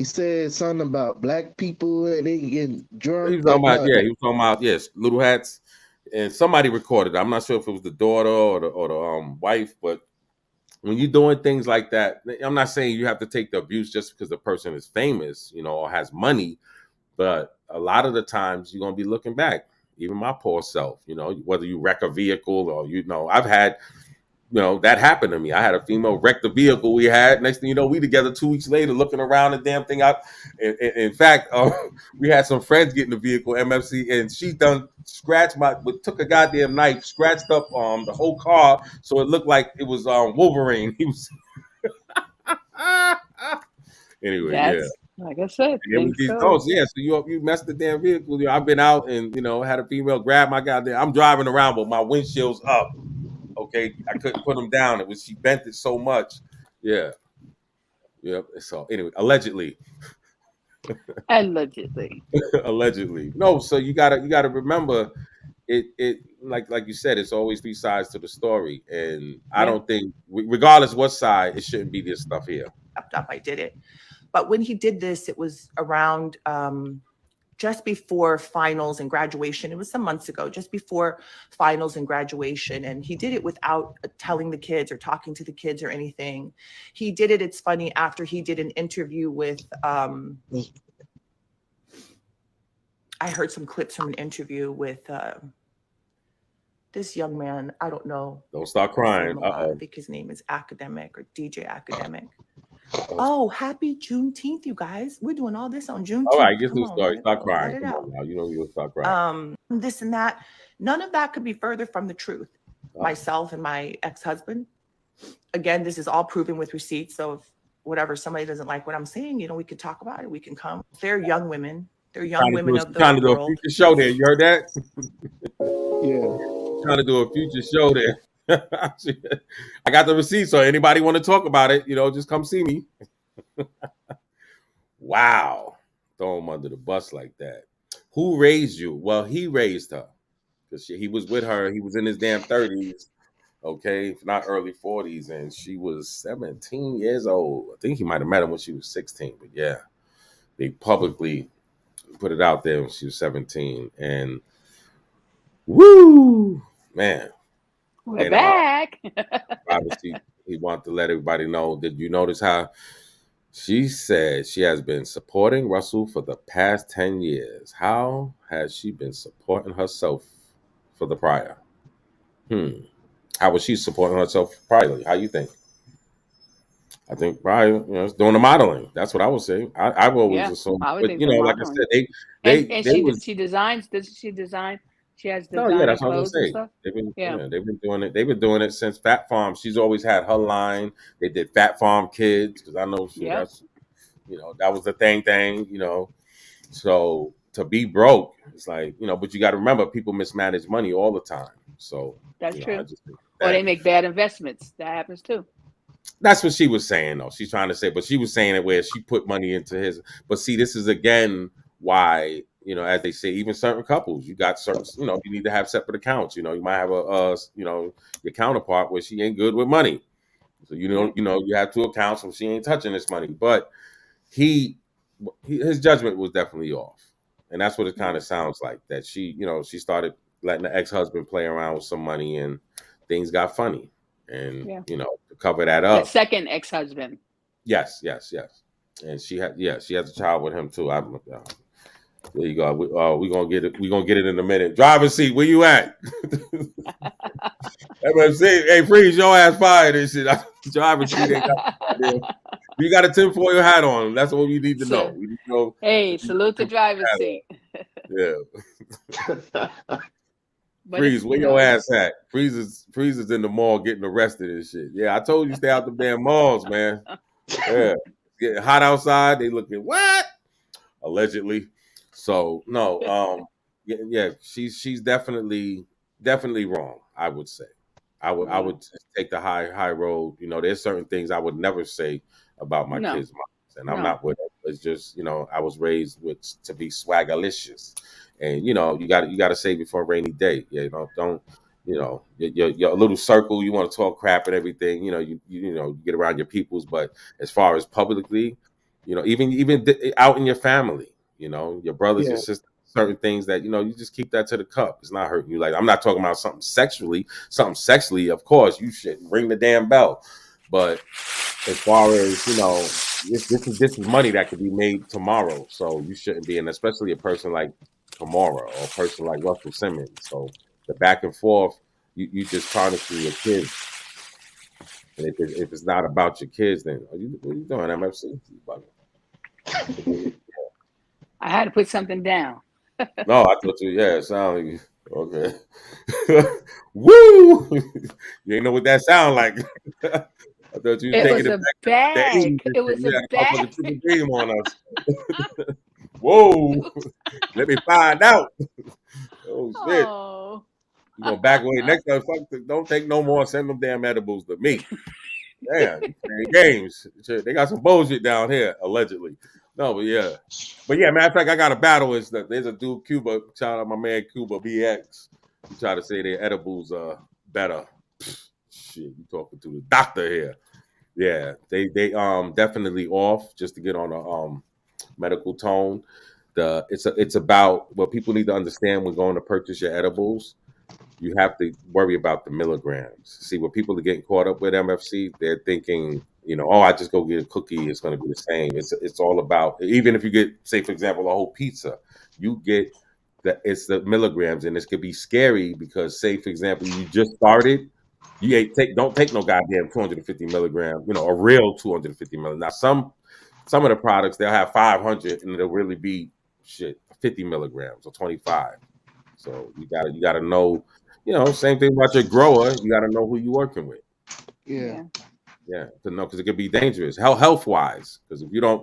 said something about black people and they getting He drunk. was talking about No, he was talking about yes, little hats, and somebody recorded it. I'm not sure if it was the daughter or the wife, but when you're doing things like that, I'm not saying you have to take the abuse just because the person is famous, or has money, but a lot of the times you're gonna be looking back. Even my poor self, whether you wreck a vehicle or I've had that happened to me. I had a female wreck the vehicle we had. Next thing you know, we together 2 weeks later looking around the damn thing out. In fact, we had some friends get in the vehicle, MFC, and she done scratched took a goddamn knife, scratched up the whole car, so it looked like it was Wolverine. He was anyway, yeah. That's like I said, It was things these go. dogs, yeah. So you messed the damn vehicle. I've been out and had a female grab my goddamn. I'm driving around, but my windshield's up. Okay, I couldn't put them down. She bent it so much. Yeah, yeah. So anyway, allegedly, Allegedly. allegedly. No, so you gotta remember it like you said, it's always three sides to the story, and I Yeah. don't think regardless what side, it shouldn't be this stuff here. Up, I did it. But when he did this, it was around just before finals and graduation. It was some months ago, just before finals and graduation. And he did it without telling the kids or talking to the kids or anything. He did it, it's funny, after he did an interview with, I heard some clips from an interview with this young man. I don't know. Don't start crying. I think his name is Academic or DJ Academic. Oh, happy Juneteenth, you guys. We're doing all this on Juneteenth. All right, get Come the on, story. Start crying. let it Come out. on now. You'll start crying. This and that. None of that could be further from the truth. Myself and my ex-husband. Again, this is all proven with receipts. So if whatever, somebody doesn't like what I'm saying, we could talk about it. We can come. They're young women. They're young women of the trying to do a world. future show there. You heard that? yeah. Trying to do a future show there. I got the receipt, so anybody want to talk about it, just come see me. Wow. Throw him under the bus like that. Who raised you? Well, he raised her because he was with her. He was in his damn 30s, okay, if not early 40s, and she was 17 years old. I think he might have met her when she was 16, but yeah, they publicly put it out there when she was 17. And woo, man. We're And back. obviously, he wanted to let everybody know. Did you notice how she said she has been supporting Russell for the past 10 years? How has she been supporting herself for the prior? How was she supporting herself priorly? How you think? I think prior, it's doing the modeling. That's what I would say. I've always Yeah, assumed, I would but think the like I modeling. said, they And they was she designs. Does she design? She has no, yeah, designer that's what I was clothes and gonna say. stuff. Yeah. They've been doing it. They've been doing it since Fat Farm. She's always had her line. They did Fat Farm Kids because I know Yep. that's that was the thing. So to be broke, it's like but you got to remember people mismanage money all the time. So That's I true. just think Or they that make bad investments. That happens too. that's what she was saying though. She's trying to say, but she was saying it where she put money into his. But see, this is again why as they say, even certain couples, you got certain, you need to have separate accounts. You might have your counterpart where she ain't good with money, so Right. you have two accounts, so she ain't touching this money. But his judgment was definitely off, and that's what it kind of sounds like. That she started letting the ex-husband play around with some money, and things got funny. And Yeah. to cover that The up, second ex-husband. yes, and she has a child with him too. There you go. We gonna get it. We gonna get it in a minute. Driver's seat. Where you at? MFC. Hey, freeze your ass fired and shit. Driver's seat. Ain't got you got a tinfoil hat on. That's what we need to know. We need to know. Hey, salute the driver's seat. Yeah. But Freeze, it's, where your ass at? Freeze is in the mall getting arrested and shit. Yeah, I told you stay out the damn malls, man. Yeah. It's getting hot outside. They looking what? Allegedly. So no, yeah, she's definitely wrong, I would say. I would take the high road. There's certain things I would never say about my No. kids' moms, and I'm No. not with It's just, I was raised with to be swagalicious, and you got to save it for a rainy day. Yeah, don't your little circle. You want to talk crap and everything. You get around your peoples, but as far as publicly, even out in your family, your brothers, your Yeah. sisters, certain things that you just keep that to the cup. It's not hurting you. Like, I'm not talking about something sexually. Of course, you should ring the damn bell, but as far as this is money that could be made tomorrow, so you shouldn't be, and especially a person like Kamara or a person like Russell Simmons. So the back and forth, you just tarnishing your kids, and if it's not about your kids, then what are you doing, MFC? I had to put something down. No, I thought you. Yeah, it sounded like okay. Woo! You ain't know what that sound like. I thought you was It taking was it a back to the 80s bag. and It shit. was You a had a bag. motherfucking triple beam on us. Whoa! Let me find out. Oh shit! Oh. You gonna back away next time? Don't take no more. Send them damn edibles to me. Damn, you playing games. Shit, they got some bullshit down here, allegedly. No, but yeah. Matter of fact, I got a battle. Is that there's a dude Cuba? Shout out my man Cuba BX. He try to say their edibles are better. Shit, you talking to the doctor here? Yeah, they definitely off just to get on a medical tone. It's about what people need to understand when going to purchase your edibles. You have to worry about the milligrams. See, what people are getting caught up with MFC, they're thinking, oh, I just go get a cookie, it's going to be the same. It's all about, even if you get, say, for example, a whole pizza, you get it's the milligrams, and this could be scary because, say, for example, you just started, you don't take no goddamn 250 milligram, a real 250 milligram. Now, some of the products they'll have 500, and it'll really be shit 50 milligrams or 25. So you gotta know, same thing about your grower. You gotta know who you're working with. Yeah. Yeah. Yeah, to know because it could be dangerous, health wise. Because if you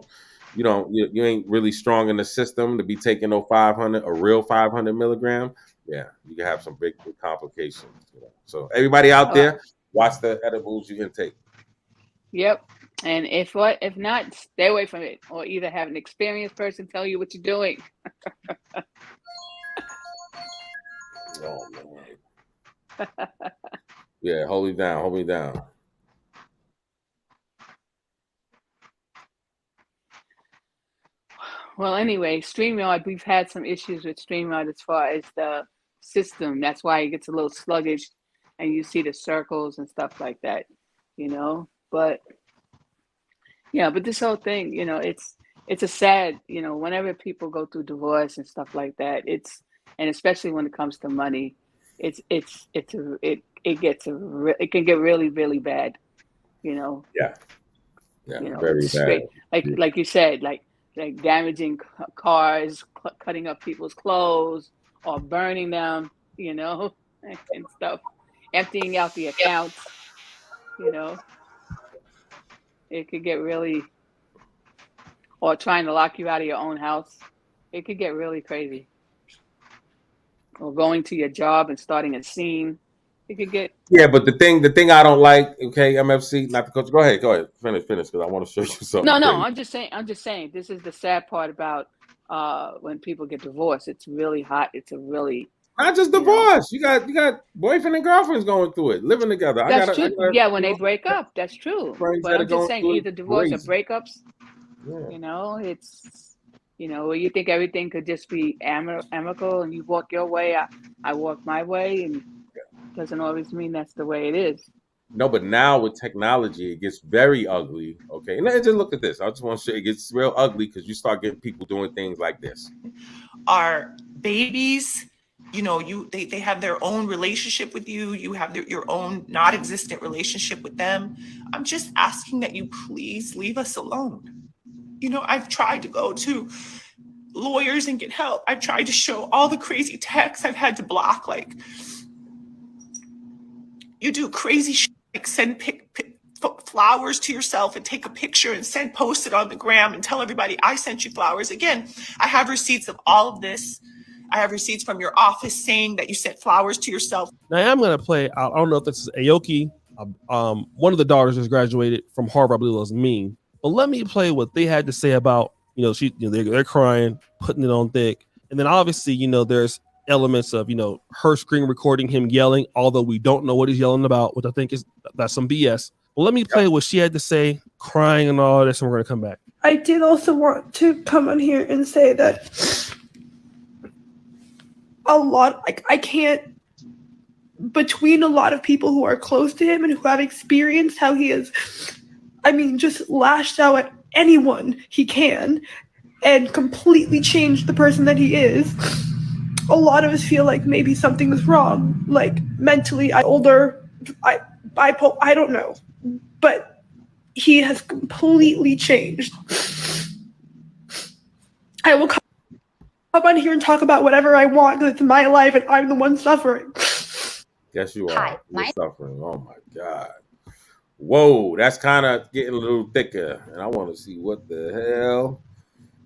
ain't really strong in the system to be taking no 500, a real 500 milligram. Yeah, you can have some big complications. So everybody out Oh, there, watch the edibles you intake. yep. And if not, stay away from it, or either have an experienced person tell you what you're doing. Oh man, yeah, hold me down. Well, anyway, StreamYard, we've had some issues with StreamYard as far as the system. That's why it gets a little sluggish and you see the circles and stuff like that, But yeah, but this whole thing, it's a sad, whenever people go through divorce and stuff like that, and especially when it comes to money, it can get really, really bad, you know. Yeah, yeah, very It's bad. straight like you said, like damaging cars, cutting up people's clothes, or burning them, and stuff, emptying out the accounts. You know, it could get really, or trying to lock you out of your own house. It could get really crazy. Or going to your job and starting a scene. It could get. Yeah, but the thing I don't like, okay, MFC, not the coach. Go ahead, finish, because I want to show you something No. crazy. I'm just saying. This is the sad part about when people get divorced. It's really hot. It's a really, Not just you know, divorce. You got boyfriend and girlfriends going through it, living together. I That's got I true. got Yeah, when they break up, that's true. friends But that are I'm just going saying, through it either divorce or crazy. breakups. Yeah. It's where you think everything could just be amicable, and you walk your way, I walk my way, and doesn't always mean that's the way it is. No, but now with technology, it gets very ugly. Okay, and then just look at this. I just want to show you, it gets real ugly because you start getting people doing things like this. Our babies, they have their own relationship with you. You have your own not existent relationship with them. I'm just asking that you please leave us alone. I've tried to go to lawyers and get help. I've tried to show all the crazy texts I've had to block. Like, you do crazy shit, like send flowers to yourself and take a picture and post it on the gram and tell everybody I sent you flowers. Again, I have receipts of all of this. I have receipts from your office saying that you sent flowers to yourself. Now I'm gonna play. I don't know if this is Aoki. One of the daughters just graduated from Harvard. I believe it was me. But let me play what they had to say about they're crying, putting it on thick, and then obviously there's elements of her screen recording him yelling, although we don't know what he's yelling about, which I think that's some BS. Well, let me play what she had to say, crying and all this, and we're gonna come back. I did also want to come on here and say that a lot, like I can't, between a lot of people who are close to him and who have experienced how he is, just lashed out at anyone he can and completely changed the person that he is. A lot of us feel like maybe something's wrong, like mentally. Bipolar, I don't know, but he has completely changed. I will come on here and talk about whatever I want because it's my life and I'm the one suffering. Yes, you are. You're suffering. Oh my God. Whoa, that's kind of getting a little thicker, and I want to see what the hell.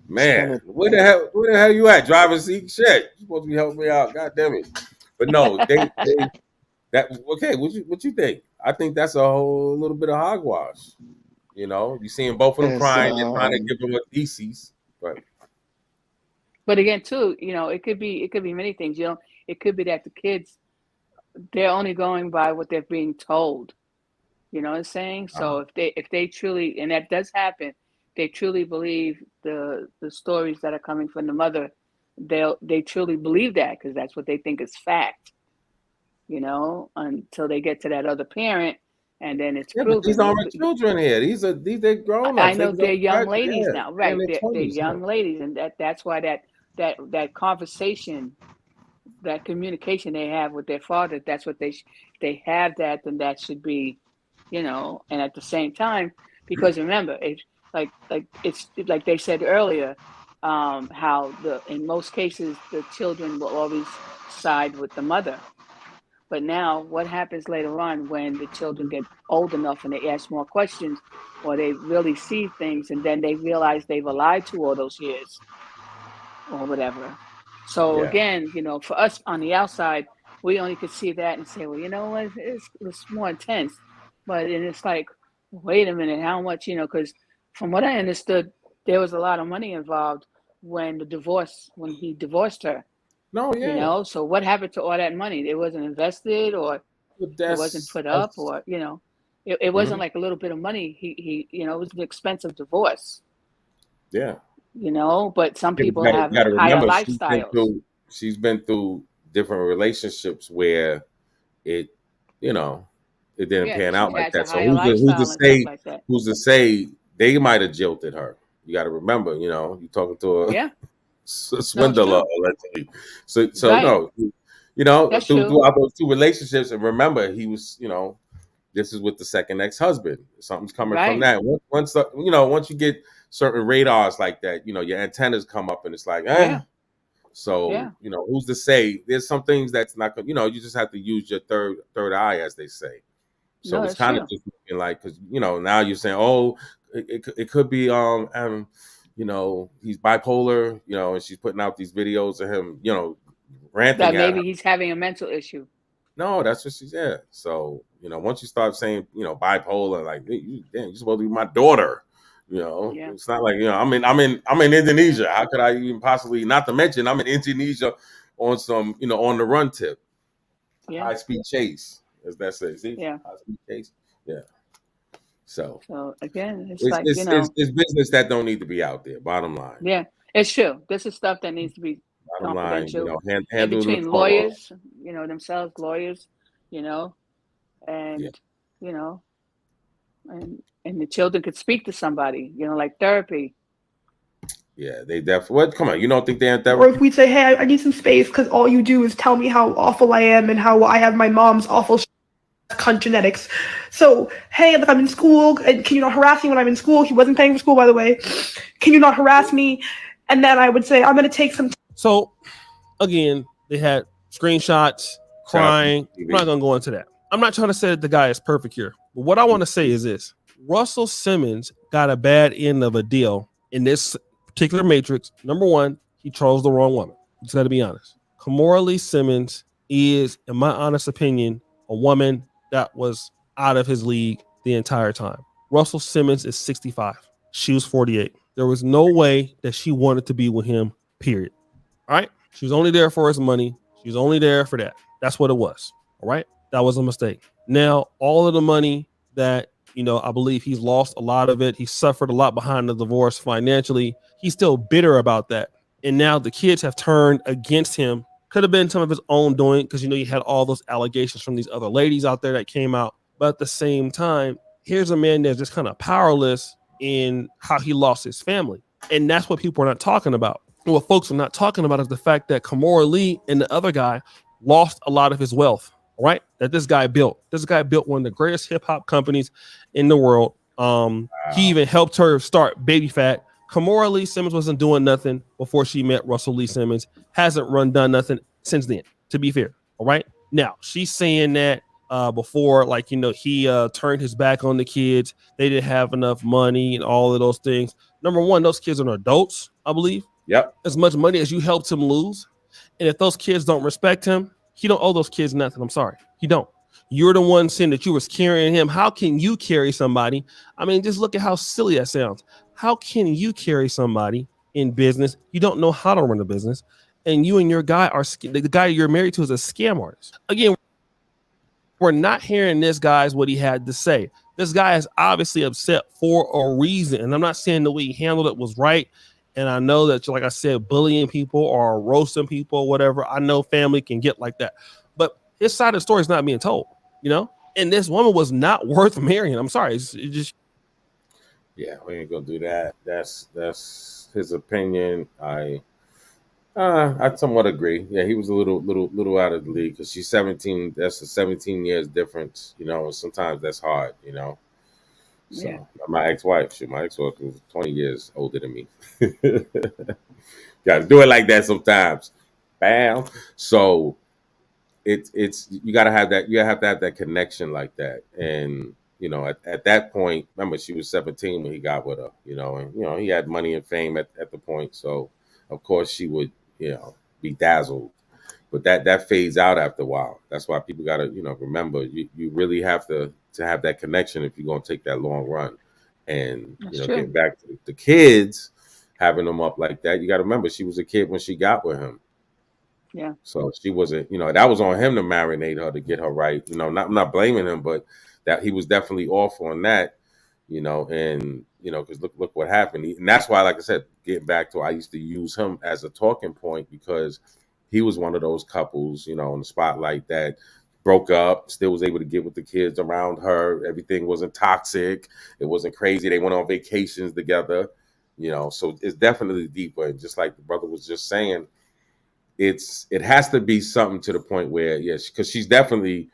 Man, where the hell you at? Driver's seat? Shit, you supposed to be helping me out. God damn it. But no, okay, what you think? I think that's a whole little bit of hogwash. You seeing both of them crying, they're trying to give them a thesis. But again, too, it could be many things. It could be that the kids, they're only going by what they're being told. You know what I'm saying? So if they truly, and that does happen, they truly believe the stories that are coming from the mother, they truly believe that because that's what they think is fact. Until they get to that other parent, and then it's But proven. these aren't children here. They're grown ups. I know they're young ladies now, right? They're young yeah. ladies, and that's why that conversation, that communication they have with their father, that's what they have, that, then that should be, and at the same time, because remember, it's like they said earlier, how in most cases the children will always side with the mother. But now what happens later on when the children get old enough and they ask more questions, or they really see things and then they realize they've lied to all those years or whatever. So Yeah. again, for us on the outside, we only could see that and say, well, you know what, it's more intense. But and it's like, wait a minute, how much, because from what I understood, there was a lot of money involved when he divorced her. No, yeah. So what happened to all that money? It wasn't invested, or But it wasn't put up, that's or it wasn't like a little bit of money. He it was an expensive divorce. yeah. But some You people have gotta higher remember lifestyles. she's been through different relationships where it you know it didn't Yeah, pan she out like has a that. So higher lifestyle and stuff like that. who's to say they might have jilted her? You got to remember, you're talking to a Yeah, no, it's swindler true. allegedly. So Right, no, that's true. throughout those two relationships, and remember, he was, this is with the second ex-husband. Something's coming from Right. that. Once you get certain radars like that, your antennas come up, and it's like, Yeah, So, yeah. who's to say? There's some things that's not going. You just have to use your third eye, as they say. No, So it's that's kind of true. just looking like, because now you're saying, oh, it could be he's bipolar, and she's putting out these videos of him, ranting That at her. maybe he's having a mental issue. No, that's what she said. So once you start saying bipolar, like you're supposed to be my daughter. Yeah, It's not like I'm in Indonesia. How could I even possibly? Not to mention I'm in Indonesia on some on the run tip, yeah, high speed chase, as that says. See, yeah. high speed chase. Yeah. So So again, it's it's like, it's, it's it's business that don't need to be out there. Bottom line. yeah, it's true. This is stuff that needs to be Bottom line. confidential in Handle in the between courtroom. lawyers, themselves, lawyers, you know, Yeah. and you know, and the children could speak to somebody, like therapy. Yeah. They definitely. What? Come on. You don't think they're in Or therapy? if we'd say, hey, I need some space because all you do is tell me how awful I am and how I have my mom's awful cunt genetics. So, hey, look, I'm in school, and can you not harass me when I'm in school? He wasn't paying for school, by the way. Can you not harass me? And then I would say, I'm going to take some. So again, they had screenshots, Shout out to crying. I'm TV. not gonna go into that. I'm not trying to say that the guy is perfect here, but what I want to say is this: Russell Simmons got a bad end of a deal in this particular matrix. Number one, he chose the wrong woman. Just got to be honest. Kimora Lee Simmons is, in my honest opinion, a woman that was out of his league the entire time. Russell Simmons is 65. She was 48. There was no way that she wanted to be with him, period. All right. She was only there for his money. She was only there for that. That's what it was. All right. That was a mistake. Now, all of the money that, I believe he's lost a lot of it. He suffered a lot behind the divorce financially. He's still bitter about that. And now the kids have turned against him. Could have been some of his own doing because, you had all those allegations from these other ladies out there that came out. But at the same time, here's a man that's just kind of powerless in how he lost his family. And that's what people are not talking about. What folks are not talking about is the fact that Kamora Lee and the other guy lost a lot of his wealth, right? That this guy built. This guy built one of the greatest hip hop companies in the world. He even helped her start Baby Fat. Kamora Lee Simmons wasn't doing nothing before she met Russell Lee Simmons. Hasn't done nothing since then, to be fair. All right. Now, she's saying that before, he turned his back on the kids. They didn't have enough money and all of those things. Number one, those kids are adults, I believe. Yep. As much money as you helped him lose. And if those kids don't respect him, he don't owe those kids nothing. I'm sorry. He don't. You're the one saying that you was carrying him. How can you carry somebody? I mean, just look at how silly that sounds. How can you carry somebody in business? You don't know how to run a business. And you and your guy the guy you're married to is a scam artist. Again, we're not hearing this guy's what he had to say. This guy is obviously upset for a reason. And I'm not saying the way he handled it was right. And I know that, like I said, bullying people or roasting people or whatever, I know family can get like that. But his side of the story is not being told, And this woman was not worth marrying. I'm sorry. It just. Yeah, we ain't gonna do that. That's his opinion. I somewhat agree. Yeah, he was a little out of the league because she's 17. That's a 17 years difference. And sometimes that's hard. So Yeah. my ex-wife was 20 years older than me. Got to do it like that sometimes. Bam. So it's you got to have that. You have to have that connection like that. And at that point, remember she was 17 when he got with her. And he had money and fame at the point. So of course she would be dazzled. But that fades out after a while. That's why people got to remember you really have to have that connection if you're going to take that long run. And That's true. getting back to the kids, having them up like that, you got to remember she was a kid when she got with him. Yeah. So she wasn't, that was on him to marinate her to get her right. I'm not blaming him, but that he was definitely off on that. And because look what happened. And that's why, like I said, getting back to, I used to use him as a talking point because he was one of those couples, in the spotlight that broke up, still was able to get with the kids around her. Everything wasn't toxic. It wasn't crazy. They went on vacations together, so it's definitely deeper. And just like the brother was just saying, it has to be something to the point where, yes, because she's definitely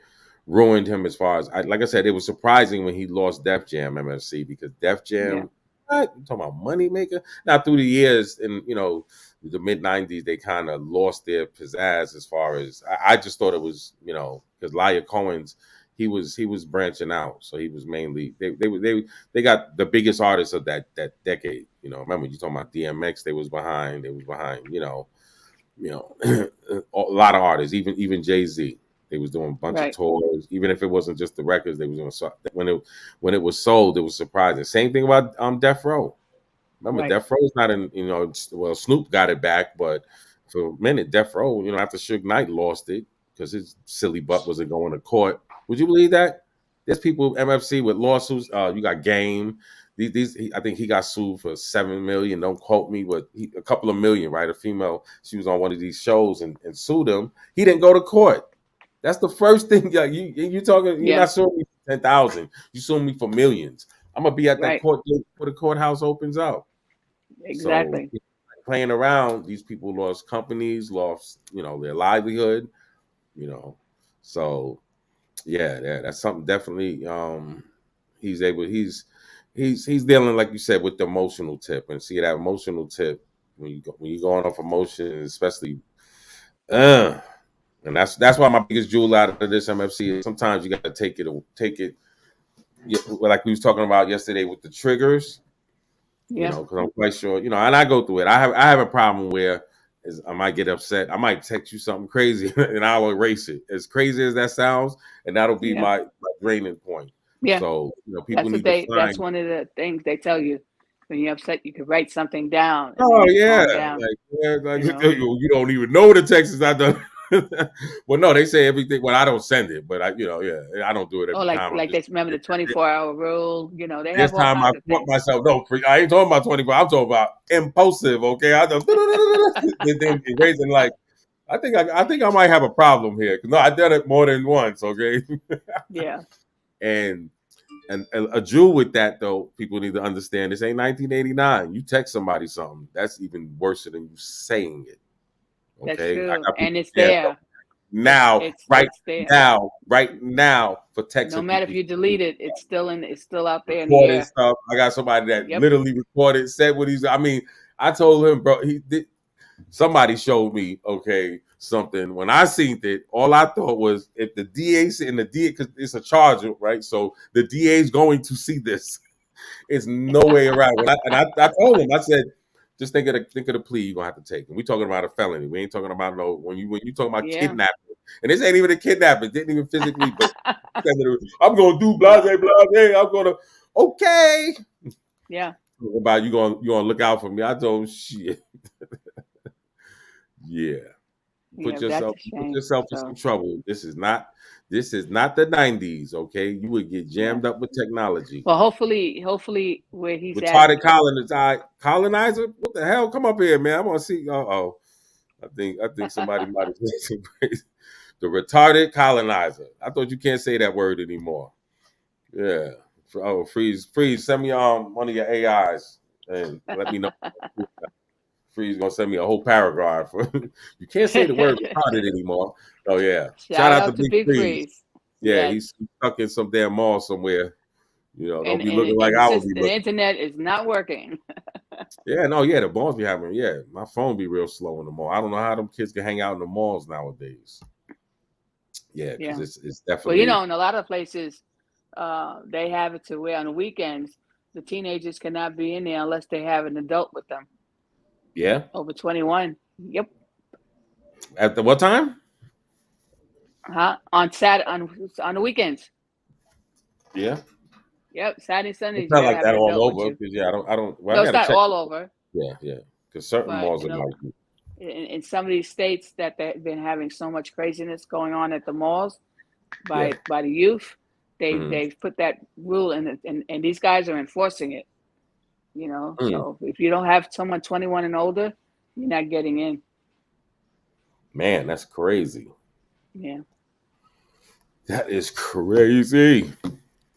ruined him as far as, like I said, it was surprising when he lost Def Jam MFC because Def Jam, what? You talking about money maker? Now through the years in the mid '90s, they kind of lost their pizzazz as far as I just thought it was because Laya Cohen's he was branching out, so he was mainly they got the biggest artists of that decade. Remember you talking about DMX? They was behind. A lot of artists, even Jay-Z. They was doing a bunch of tours, even if it wasn't just the records. They was doing when it was sold, it was surprising. Same thing about Death Row. Remember, Death Row's not in. Well, Snoop got it back, but for a minute, Death Row. After Suge Knight lost it because his silly butt wasn't going to court. Would you believe that? There's people MFC with lawsuits. You got Game. I think he got sued for $7 million. Don't quote me, but a couple of million, right? A female, she was on one of these shows and sued him. He didn't go to court. That's the first thing. You talking? You're not suing me for 10,000. You suing me for millions. I'm gonna be at that court date before the courthouse opens up. Exactly. So playing around, these people lost companies, lost their livelihood. So yeah, that's something definitely. He's dealing, like you said, with the emotional tip, and see that emotional tip when you going off emotion, especially, and that's why my biggest jewel out of this MFC is sometimes you got to take it, like we was talking about yesterday with the triggers, because I'm quite sure, and I go through it. I have a problem where I might get upset. I might text you something crazy and I'll erase it. As crazy as that sounds, and that'll be my draining point. Yeah. So people need to find. That's one of the things they tell you. When you're upset, you could write something down and Oh then yeah, calm down. like You know. you don't even know the text is not done. Well, no, they say everything. Well, I don't send it, but I don't do it Or every time. I'm like just they remember the 24-hour rule. You know, they this have all time I kinds of caught things. myself. No, I ain't talking about 24. I'm talking about impulsive. Okay, I just then erasing like I think I might have a problem here. No, I done it more than once. Okay, Yeah, and and a jewel with that though, people need to understand this ain't 1989. You text somebody something, that's even worse than you saying it. that's Okay, I true, got and people. it's Yeah, there. now, It's there. right now, for No texting matter if people, you delete it, it's still in. It's still out there in the recorded air. stuff. I got somebody that Yep. literally recorded, said what he's. I mean, I told him, bro. He did. Somebody showed me, okay, something. When I seen it, all I thought was if the DA and the DA, because it's a charge, right? So the DA is going to see this. It's no way around. I told him, I said, just think of the plea you're gonna have to take. And we talking about a felony. We ain't talking about no when you talking about Yeah. kidnapping. And this ain't even a kidnapping. Didn't even physically, but I'm gonna do blase No. blase. I'm gonna okay. Yeah. About you gonna look out for me. I told him shit. Yeah. Yeah. That's a Put shame. yourself in some So trouble. This is not the 90s, okay? You would get yeah. jammed up with technology. Well, hopefully, where he's at. Retarded colonizer? What the hell? Come up here, man. I want to see. Oh, I think somebody might have said some crazy. The retarded colonizer. I thought you can't say that word anymore. Yeah. Oh, freeze. Send me one of your AIs and let me know. Freeze gonna send me a whole paragraph. You can't say the word retarded anymore. Oh yeah. Shout Shout out to out to Big Big Freeze. Freeze. Yeah, Yes. he's stuck in some damn mall somewhere. Don't And be and looking like and the I would be system, the looking. internet is not working. Yeah, no, yeah, the malls be having. Yeah, my phone be real slow in the mall. I don't know how them kids can hang out in the malls nowadays. Yeah, because Yeah. it's Well, definitely in a lot of places, they have it to where on the weekends the teenagers cannot be in there unless they have an adult with them yeah. over 21. Yep. At the what time? Huh? On the weekends. Yeah, Yep. Saturday, it's Sundays, you not got to like have that an all adult with over. you. Because yeah, I don't. Well, I No, it's gotta not check. all over, Yeah. Because certain but malls are like, in some of these states that they've been having so much craziness going on at the malls yeah. by the youth, Mm-hmm. they've put that rule in, and these guys are enforcing it. So if you don't have someone 21 and older, you're not getting in. Man, that's crazy. Yeah. That is crazy.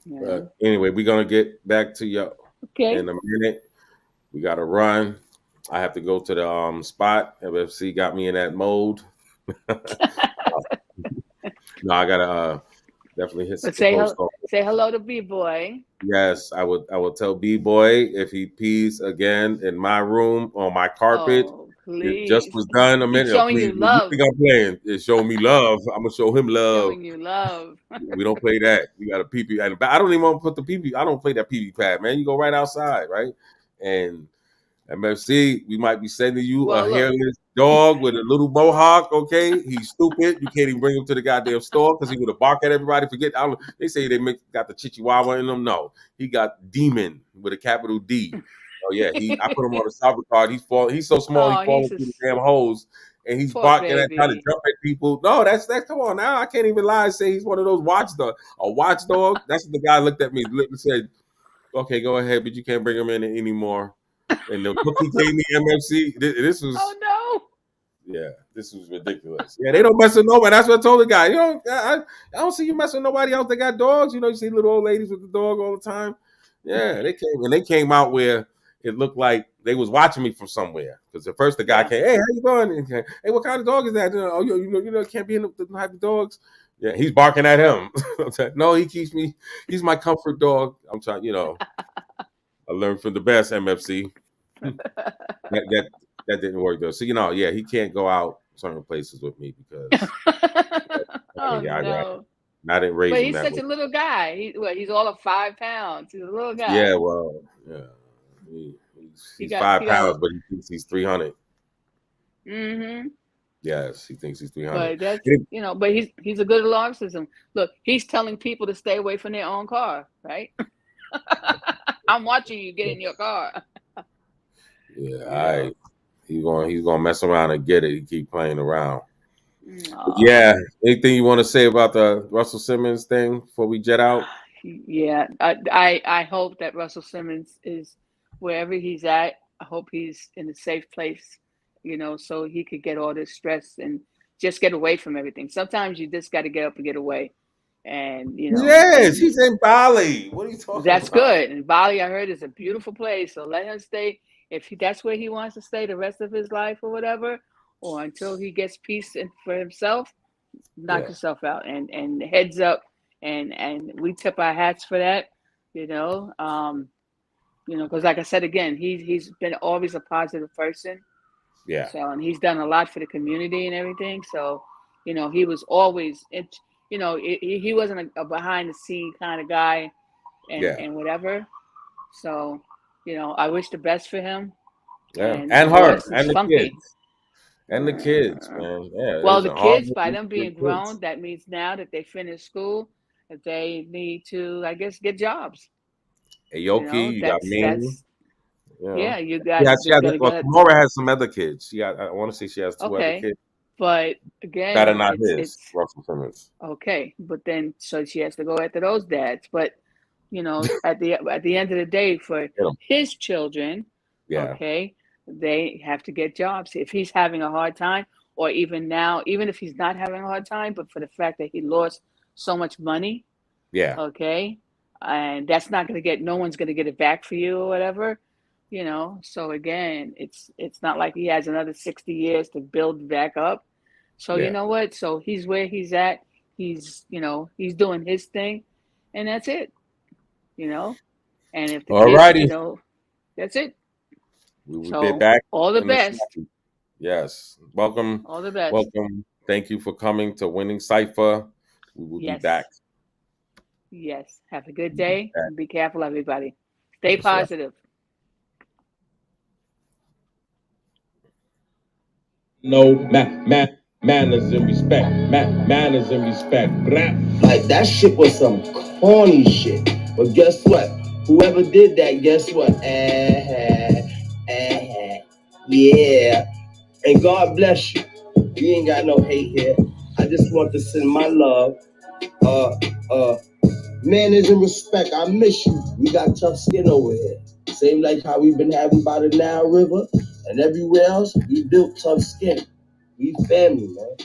Yeah. But anyway, we're gonna get back to you Okay. in a minute. We gotta run. I have to go to the spot. FFC got me in that mode. No, I gotta definitely hit But the post office. say hello to B boy. Yes, I would tell B boy if he pees again in my room on my carpet. Oh, It just please. was done a He's minute ago. showing Please, you you love. think I'm playing? It's showing me love. I'm gonna show him He's love. showing you love. We don't play that. You got a pee pee. I don't even want to put the pee pee. I don't play that pee pee pad, man. You go right outside, right? And MFC, we might be sending you a Well, look. hairless dog with a little mohawk. Okay, he's stupid. You can't even bring him to the goddamn store because he would have barked at everybody. Forget. They say got the Chihuahua in them. No, he got demon with a capital D. Oh yeah, I put him on the soccer card. He's so small. He Oh, falling he's a through the damn hose, and he's poor barking at trying to baby. jump at people. No, that's come on now. I can't even lie and say he's one of those watchdog. A watchdog. That's what the guy looked at me and said, "Okay, go ahead, but you can't bring him in anymore." And the book he gave me, MFC, this was, Oh no. yeah, this was ridiculous. Yeah, they don't mess with nobody. That's what I told the guy. I don't see you messing with nobody else that got dogs. You see little old ladies with the dog all the time. Yeah, they came out where it looked like they was watching me from somewhere. Because at first the guy Yeah. came, hey, how you doing? And, hey, what kind of dog is that? Oh, can't be in the type of dogs. Yeah, he's barking at him. No, he's my comfort dog. I'm trying, I learned from the best, MFC. that that didn't work though. So yeah, he can't go out certain places with me because Oh yeah, no. I didn't raise But him he's that such way. a little guy. He's all of 5 pounds. He's a little Yeah, guy. well, yeah, He he's got five he got pounds, a but he thinks he's 300. mm-hmm. Yes, he thinks he's 300. But that's but he's a good alarm system. Look, he's telling people to stay away from their own car, right? I'm watching you get in your car. Yeah, all right. He's gonna mess around and get it. He keep playing around. But Aw. yeah. Anything you want to say about the Russell Simmons thing before we jet out? Yeah, I hope that Russell Simmons is wherever he's at. I hope he's in a safe place, so he could get all this stress and just get away from everything. Sometimes you just got to get up and get away, and Yes, and he's in Bali. What are you talking that's about? good. And Bali, I heard, is a beautiful place. So let him stay that's where he wants to stay the rest of his life or whatever, or until he gets peace for himself. Knock Yeah, yourself out and heads up, and we tip our hats for that. Because like I said again, he's been always a positive person. yeah, So, and he's done a lot for the community and everything. So, he was always, he wasn't a behind the scene kind of guy, and yeah, whatever. So, I wish the best for him. yeah. And And her divorce is and the funky. kids. And the kids, man. Yeah, Well, there's the a hard kids, by them good being kids. grown, that means now that they finish school, that they need to, I guess, get jobs. Aoki, you got me. That's You yeah. know. You Yeah, got she you has got to well, get Kimura has some other kids. I want to say she has two other okay, kids but that are again, not his, it's Russell Simmons. okay. But then, so she has to go after those dads. But at the end of the day, for Get 'em. his children, Yeah, okay, they have to get jobs. If he's having a hard time, or even now, even if he's not having a hard time, but for the fact that he lost so much money, yeah, okay, and that's not going to get, no one's going to get it back for you or whatever. So again, it's not like he has another 60 years to build back up. So you yeah. know what, so he's where he's at. He's doing his thing, and that's it. And if the All kids, righty. that's it. We will be So back all the in the best. second. Yes. Welcome. All the best. Welcome. Thank you for coming to Winning Cipher. We will be Yes. back. Yes. Have a good day back. and be careful, everybody. Stay That's right. positive. No manners and respect. Manners and respect. Blah. Like that shit was some corny shit. But guess what? Whoever did that, guess what? Yeah. And God bless you. We ain't got no hate here. I just want to send my love. Manners and respect. I miss you. We got tough skin over here. Same like how we've been having by the Nile River and everywhere else. We built tough skin. We family, man.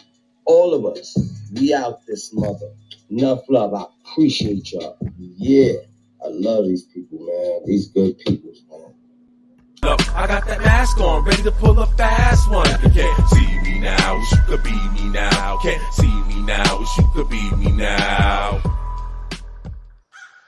All of us. We out this mother. Enough love. I appreciate y'all. Yeah. I love these people, man. These good people, man. Look, I got that mask on, ready to pull a fast one. You can't see me now, wish you could be me now. Can't see me now, wish you could be me now.